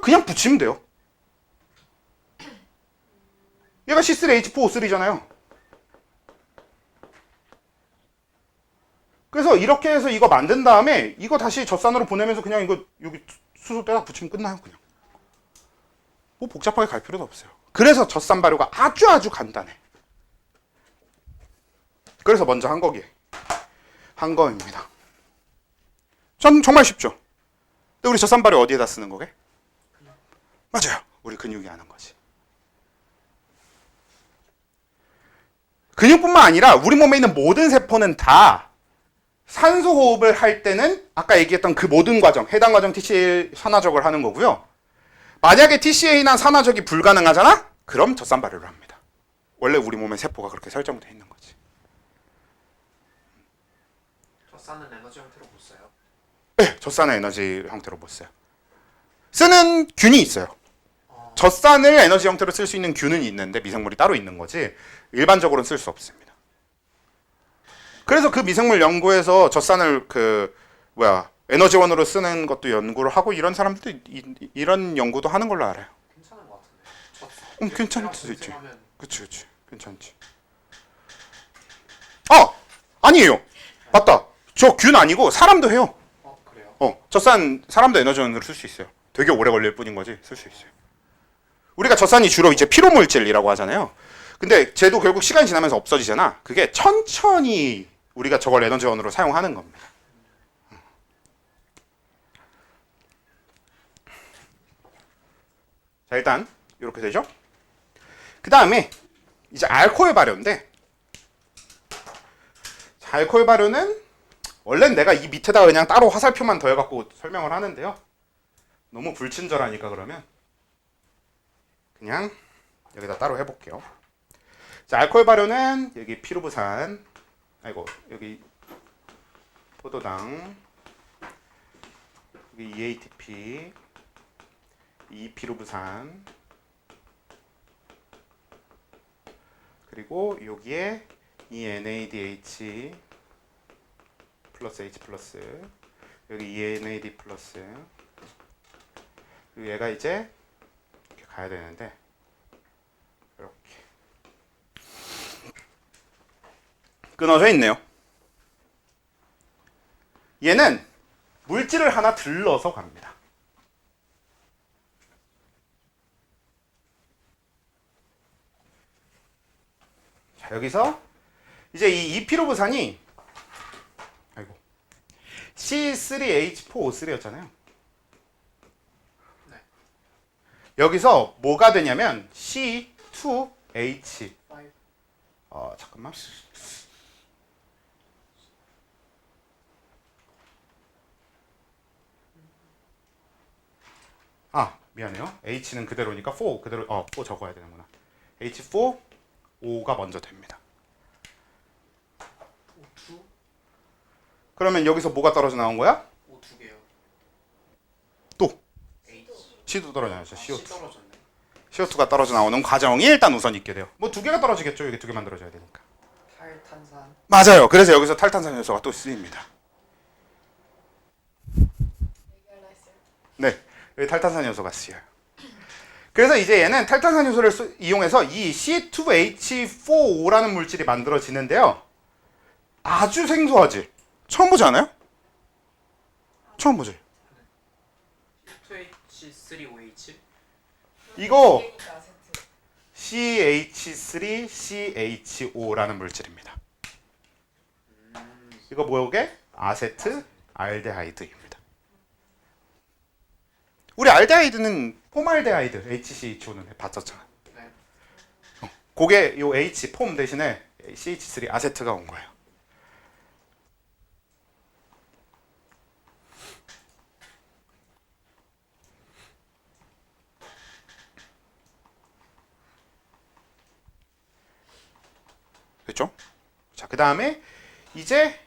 그냥 붙이면 돼요. 얘가 C3H4O3잖아요. 그래서 이렇게 해서 이거 만든 다음에 이거 다시 젖산으로 보내면서 그냥 이거 여기 수소 떼다 붙이면 끝나요. 그냥 뭐 복잡하게 갈 필요도 없어요. 그래서 젖산 발효가 아주 간단해. 그래서 먼저 한 거입니다. 전 정말 쉽죠. 근데 우리 젖산 발효 어디에다 쓰는 거게? 맞아요. 우리 근육이 하는 거지. 근육뿐만 아니라 우리 몸에 있는 모든 세포는 다 산소 호흡을 할 때는 아까 얘기했던 그 모든 과정, 해당 과정 TCA 산화적을 하는 거고요. 만약에 TCA나 산화적이 불가능하잖아? 그럼 젖산 발효를 합니다. 원래 우리 몸의 세포가 그렇게 설정되어 있는 거지. 젖산은 에너지 형태로 못 써요. 네, 젖산을 에너지 형태로 못 써요. 쓰는 균이 있어요. 젖산을 에너지 형태로 쓸 수 있는 균은 있는데 미생물이 따로 있는 거지 일반적으로는 쓸 수 없습니다. 그래서 그 미생물 연구에서 젖산을 에너지원으로 쓰는 것도 연구를 하고 이런 사람들도 이런 연구도 하는 걸로 알아요. 괜찮은 것 같은데. 괜찮을 수도 있지. 검색하면 그치, 괜찮지. 아니에요. 맞다. 저 균 아니고 사람도 해요. 그래요? 젖산 사람도 에너지원으로 쓸 수 있어요. 되게 오래 걸릴 뿐인 거지 쓸 수 있어요. 우리가 젖산이 주로 이제 피로물질이라고 하잖아요. 근데 쟤도 결국 시간이 지나면서 없어지잖아. 그게 천천히 우리가 저걸 에너지원으로 사용하는 겁니다. 자, 일단 이렇게 되죠. 그 다음에 이제 알코올 발효인데, 자, 알코올 발효는 원래는 내가 이 밑에다가 그냥 따로 화살표만 더해갖고 설명을 하는데요. 너무 불친절하니까 그러면 그냥 여기다 따로 해볼게요. 자, 알코올 발효는 여기 피루브산, 여기 포도당, 여기 EATP, 이 피루브산, 그리고 여기에 이 NADH 플러스 H 플러스, 여기 ENAD 플러스, 그리고 얘가 이제 이렇게 가야 되는데 이렇게 끊어져 있네요. 얘는 물질을 하나 들러서 갑니다. 자, 여기서 이제 이 이피로브산이 C3H4O3였잖아요. 네. 여기서 뭐가 되냐면 C2H. 잠깐만. 미안해요. H는 그대로니까 4 그대로 4 적어야 되는구나. H4O가 먼저 됩니다. O2? 그러면 여기서 뭐가 떨어져 나온 거야? O2 개요. 또 H. C도 떨어져 나왔죠. C CO2. 떨어졌네. CO2가 떨어져 나오는 과정이 일단 우선 있게 돼요. 뭐 두 개가 떨어지겠죠. 여기 두 개 만들어져야 되니까. 탈탄산. 맞아요. 그래서 여기서 탈탄산 요소가 또 쓰입니다. 얘기할라 했어요. 네, 여기 탈탄산 요소가 쓰여요. 그래서 이제 얘는 탈탄산 요소를 이용해서 이 C2H4O라는 물질이 만들어지는데요. 아주 생소하지? 처음 보지 않아요? 처음 보지? 2H3OH? 이거 얘기니까 세트. CH3CHO라는 물질입니다. 이거 뭐게? 아세트 알데하이드입니다. 우리 알데하이드는 폼알데하이드 HCHO는 봤었잖아. 네. 그게 요 H 폼 대신에 CH3 아세트가 온 거예요. 됐죠? 자, 그 다음에 이제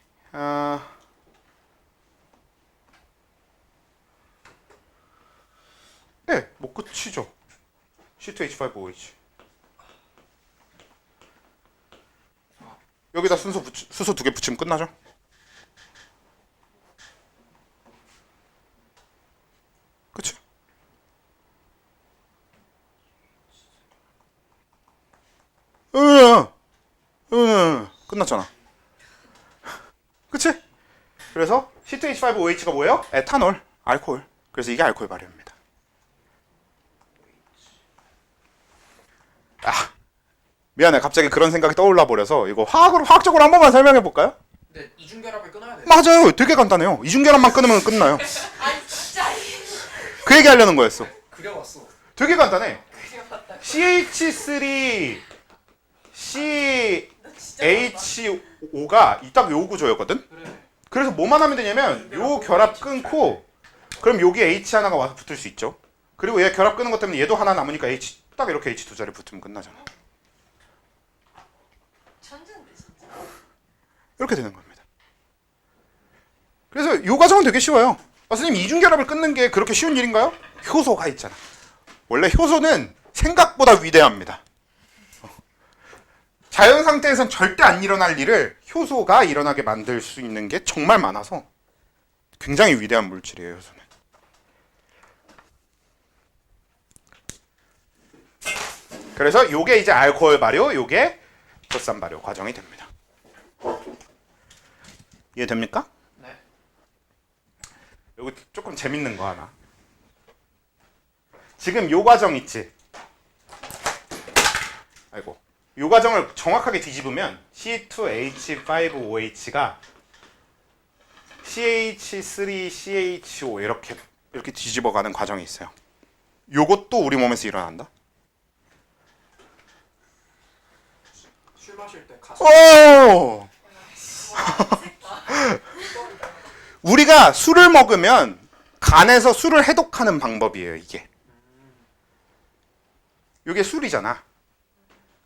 네, 뭐 끝이죠. C2H5OH. 여기다 수소 2개 붙이면 끝나죠? 그치? 끝났잖아. 그치? 그래서 C2H5OH가 뭐예요? 에탄올, 알코올. 그래서 이게 알코올 발효입니다. 미안해. 갑자기 그런 생각이 떠올라 버려서 이거 화학적으로 한 번만 설명해 볼까요? 근데 이중결합을 끊어야 돼요. 맞아요. 되게 간단해요. 이중결합만 끊으면 끝나요. 아니 진짜 그 얘기 하려는 거였어. 그려봤어. 되게 간단해. 그려봤다. CH3 너 진짜 CHO가 딱 요 구조였거든. 그래. 그래서 뭐만 하면 되냐면 요 결합 끊고 그럼 여기 H 하나가 와서 붙을 수 있죠. 그리고 얘 결합 끊은 것 때문에 얘도 하나 남으니까 H 딱 이렇게 H 두 자리 붙으면 끝나잖아. 천재인데 진짜. 이렇게 되는 겁니다. 그래서 이 과정은 되게 쉬워요. 선생님 이중결합을 끊는 게 그렇게 쉬운 일인가요? 효소가 있잖아. 원래 효소는 생각보다 위대합니다. 자연 상태에선 절대 안 일어날 일을 효소가 일어나게 만들 수 있는 게 정말 많아서 굉장히 위대한 물질이에요, 효소는. 그래서 요게 이제 알코올 발효, 요게 젖산 발효 과정이 됩니다. 이해됩니까? 네. 여기 조금 재밌는 거 하나. 지금 요 과정 있지? 아이고. 요 과정을 정확하게 뒤집으면 C2H5OH가 CH3CHO 이렇게 뒤집어가는 과정이 있어요. 요것도 우리 몸에서 일어난다. 술 마실 때 가수. 오! 우리가 술을 먹으면 간에서 술을 해독하는 방법이에요, 이게. 이게 술이잖아.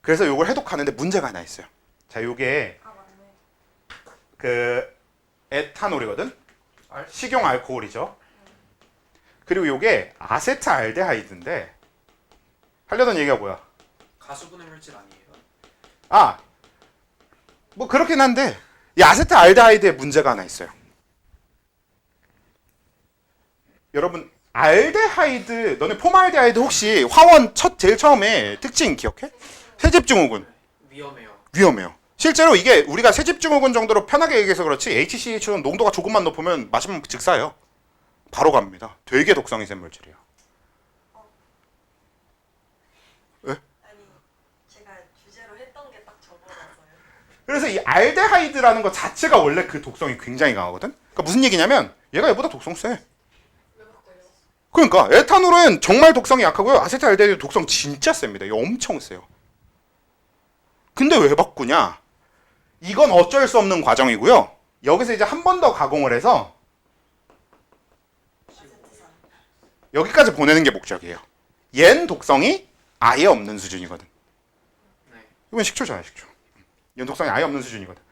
그래서 이걸 해독하는데 문제가 하나 있어요. 자, 요게 아 맞네. 그 에탄올이거든. 식용 알코올이죠. 그리고 요게 아세트알데하이드인데 하려던 얘기가 뭐야? 가수분해 물질 아니에요? 뭐 그렇긴 한데 이 아세트알데하이드에 문제가 하나 있어요. 여러분 알데하이드, 너네 폼알데하이드 혹시 화원 제일 처음에 특징 기억해? 세집증후군. 위험해요. 위험해요. 실제로 이게 우리가 세집증후군 정도로 편하게 얘기해서 그렇지 HCH는 농도가 조금만 높으면 마시면 즉사예요. 바로 갑니다. 되게 독성이 센 물질이에요. 왜? 아니 제가 주제로 했던 게 딱 저거라서요. 그래서 이 알데하이드라는 것 자체가 원래 그 독성이 굉장히 강하거든. 그러니까 무슨 얘기냐면 얘가 얘보다 독성 세. 왜 바꿔요? 그러니까 에탄올은 정말 독성이 약하고요. 아세트알데하이드 독성 진짜 셉니다. 이거 엄청 세요. 근데 왜 바꾸냐? 이건 어쩔 수 없는 과정이고요. 여기서 이제 한 번 더 가공을 해서 아세트산. 여기까지 보내는 게 목적이에요. 얜 독성이 아예 없는 수준이거든. 네. 이건 식초잖아요, 식초. 얜 독성이 아예 없는 수준이거든.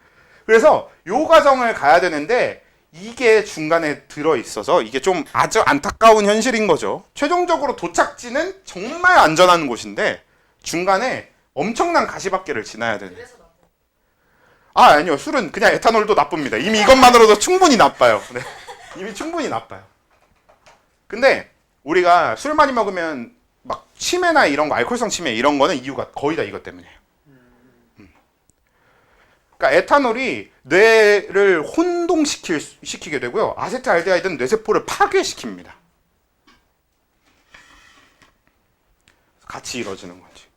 그래서 요 과정을 가야 되는데 이게 중간에 들어있어서 이게 좀 아주 안타까운 현실인 거죠. 최종적으로 도착지는 정말 안전한 곳인데 중간에 엄청난 가시밭길을 지나야 되는. 그래서 나도. 아니요. 술은 그냥 에탄올도 나쁩니다. 이미 이것만으로도 충분히 나빠요. 네. 이미 충분히 나빠요. 근데 우리가 술 많이 먹으면 막 치매나 이런 거, 알코올성 치매 이런 거는 이유가 거의 다 이것 때문이에요. 그러니까 에탄올이 뇌를 혼동시키게 되고요. 아세트알데하이드는 뇌세포를 파괴시킵니다. 같이 이루어지는 거지.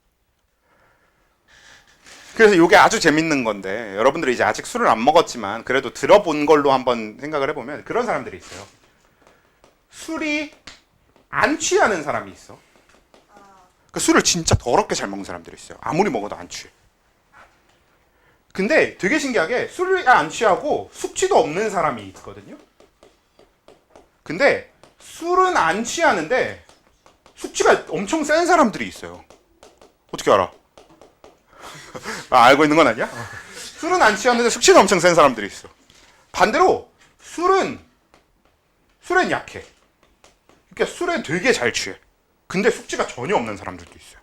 그래서 이게 아주 재밌는 건데 여러분들이 이제 아직 술을 안 먹었지만 그래도 들어본 걸로 한번 생각을 해보면 그런 사람들이 있어요. 술이 안 취하는 사람이 있어. 그 술을 진짜 더럽게 잘 먹는 사람들이 있어요. 아무리 먹어도 안 취해. 근데 되게 신기하게 술을 안 취하고 숙취도 없는 사람이 있거든요. 근데 술은 안 취하는데 숙취가 엄청 센 사람들이 있어요. 어떻게 알아? 알고 있는 건 아니야? 술은 안 취하는데 숙취는 엄청 센 사람들이 있어. 반대로 술은 약해. 그러니까 술에 되게 잘 취해. 근데 숙취가 전혀 없는 사람들도 있어요.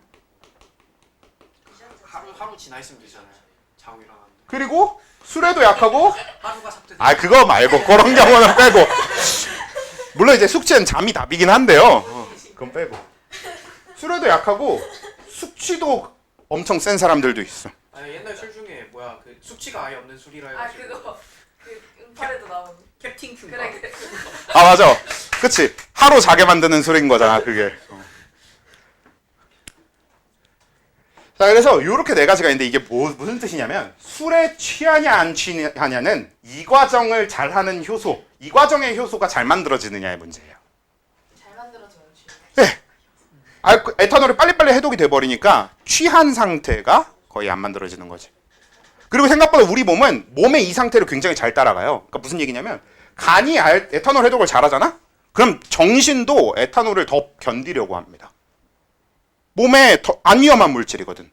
하루 지나 있으면 되잖아요. 자고 일어나는데. 그리고 술에도 약하고 하루가 삭제. 그거 말고 그런 경우는 빼고. 물론 이제 숙취는 잠이 답이긴 한데요. 그건 빼고. 술에도 약하고 숙취도 엄청 센 사람들도 있어. 아니 옛날 술 중에 뭐야 그 숙취가 아예 없는 술이라 해가지고. 그거 그 응팔에도 나온 캡틴 큐. 그래. 맞아. 그치. 하루 자게 만드는 술인 거잖아, 그게. 자, 그래서 요렇게 네 가지가 있는데 이게 무슨 뜻이냐면 술에 취하냐 안 취하냐는 이 과정을 잘하는 효소, 이 과정의 효소가 잘 만들어지느냐의 문제예요. 잘 만들어져요. 네. 에탄올이 빨리빨리 해독이 돼버리니까 취한 상태가 거의 안 만들어지는 거지. 그리고 생각보다 우리 몸은 몸의 이 상태를 굉장히 잘 따라가요. 그러니까 무슨 얘기냐면 간이 에탄올 해독을 잘하잖아? 그럼 정신도 에탄올을 더 견디려고 합니다. 몸에 더 안 위험한 물질이거든.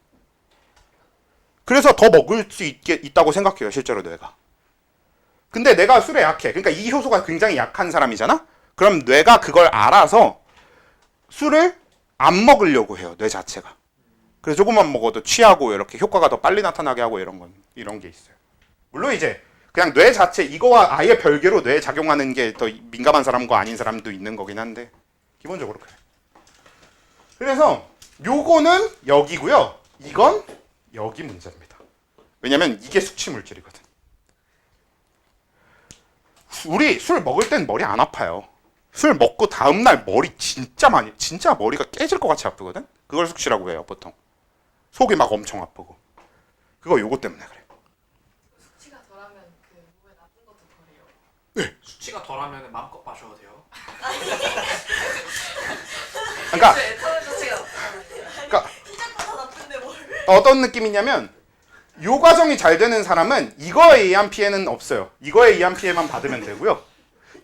그래서 더 먹을 수 있다고 생각해요, 실제로 뇌가. 근데 내가 술에 약해. 그러니까 이 효소가 굉장히 약한 사람이잖아? 그럼 뇌가 그걸 알아서 술을 안 먹으려고 해요, 뇌 자체가. 그래서 조금만 먹어도 취하고 이렇게 효과가 더 빨리 나타나게 하고 이런 게 있어요. 물론 이제 그냥 뇌 자체, 이거와 아예 별개로 뇌에 작용하는 게 더 민감한 사람과 아닌 사람도 있는 거긴 한데, 기본적으로 그래. 그래서 요거는 여기고요. 이건 여기 문제입니다. 왜냐면 이게 숙취 물질이거든. 우리 술 먹을 땐 머리 안 아파요. 술 먹고 다음날 머리 진짜 머리가 깨질 것 같이 아프거든? 그걸 숙취라고 해요, 보통. 속이 막 엄청 아프고. 그거 요거 때문에 그래. 숙취가 덜하면 그 몸에 나쁜 것도 덜해요. 네. 숙취가 덜하면 마음껏 마셔도 돼요. 그러니까 에탄올 자체가 나쁘잖아요. 그러니까 시작부터 나쁜데 뭘? 어떤 느낌이냐면 요 과정이 잘 되는 사람은 이거에 의한 피해는 없어요. 이거에 의한 피해만 받으면 되고요.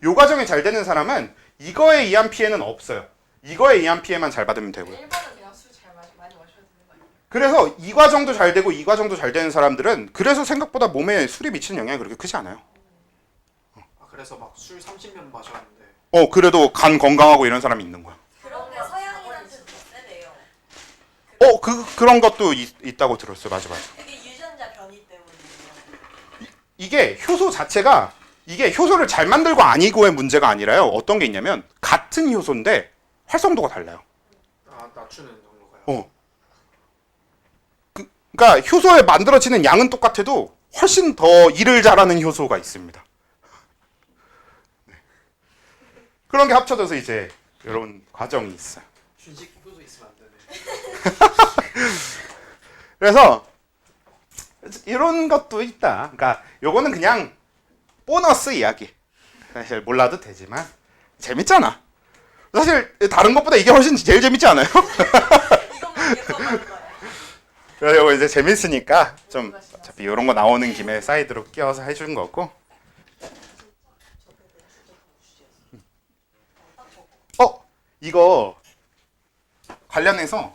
요 과정이 잘 되는 사람은 이거에 의한 피해는 없어요. 이거에 의한 피해만 잘 받으면 되고요. 1번은 그냥 술 잘 많이 마셔야 되는 거 아니에요? 그래서 이 과정도 잘 되고 이 과정도 잘 되는 사람들은 그래서 생각보다 몸에 술이 미치는 영향이 그렇게 크지 않아요. 그래서 막 술 30년 마셨는데. 그래도 간 건강하고 이런 사람이 있는 거야. 그런 게 서양인한테도 세대요. 그런 것도 있다고 들었어요. 맞아. 그게 유전자 변이 때문이에요. 이게 효소 자체가 이게 효소를 잘 만들고 아니고의 문제가 아니라요. 어떤 게 있냐면 같은 효소인데 활성도가 달라요. 낮추는 정도가요. 그러니까 효소에 만들어지는 양은 똑같아도 훨씬 더 일을 잘하는 효소가 있습니다. 네. 그런 게 합쳐져서 이제 이런 과정이 있어요. 준식 효소 있으면 안 되네. 그래서 이런 것도 있다. 그러니까 요거는 그냥 보너스 이야기. 사실 몰라도 되지만 재밌잖아. 사실 다른 것보다 이게 훨씬 제일 재밌지 않아요? 이것만 예뻐하는 거예요. 그래서 이거 이제 재밌으니까 좀 어차피 이런 거 나오는 김에 사이드로 끼워서 해주는 거고. 이거 관련해서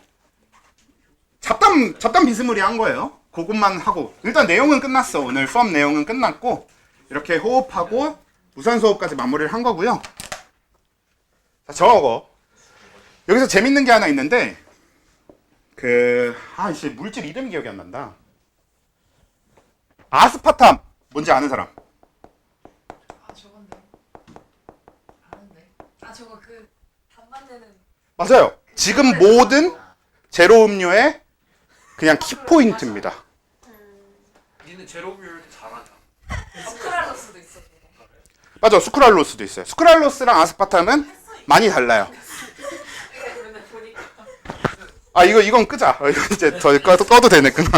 잡담 비스무리한 거예요. 그것만 하고 일단 내용은 끝났어. 오늘 수업 내용은 끝났고 이렇게 호흡하고 무산소 호흡까지 마무리를 한 거고요. 자, 저거 여기서 재밌는 게 하나 있는데 물질 이름 기억이 안 난다. 아스파탐 뭔지 아는 사람? 저건데. 아는데. 저거 그 단맛 내는. 맞아요. 지금 모든 제로 음료의 그냥 키포인트입니다. 니는 제로뷰 이렇게 잘하냐? 스크랄로스도 있어. 맞아, 수크랄로스도 있어요. 수크랄로스랑 아스파탐은 많이 달라요. 맨날 보니까. 이건 끄자. 이거 이제 더 꺼도 되네, 끊어.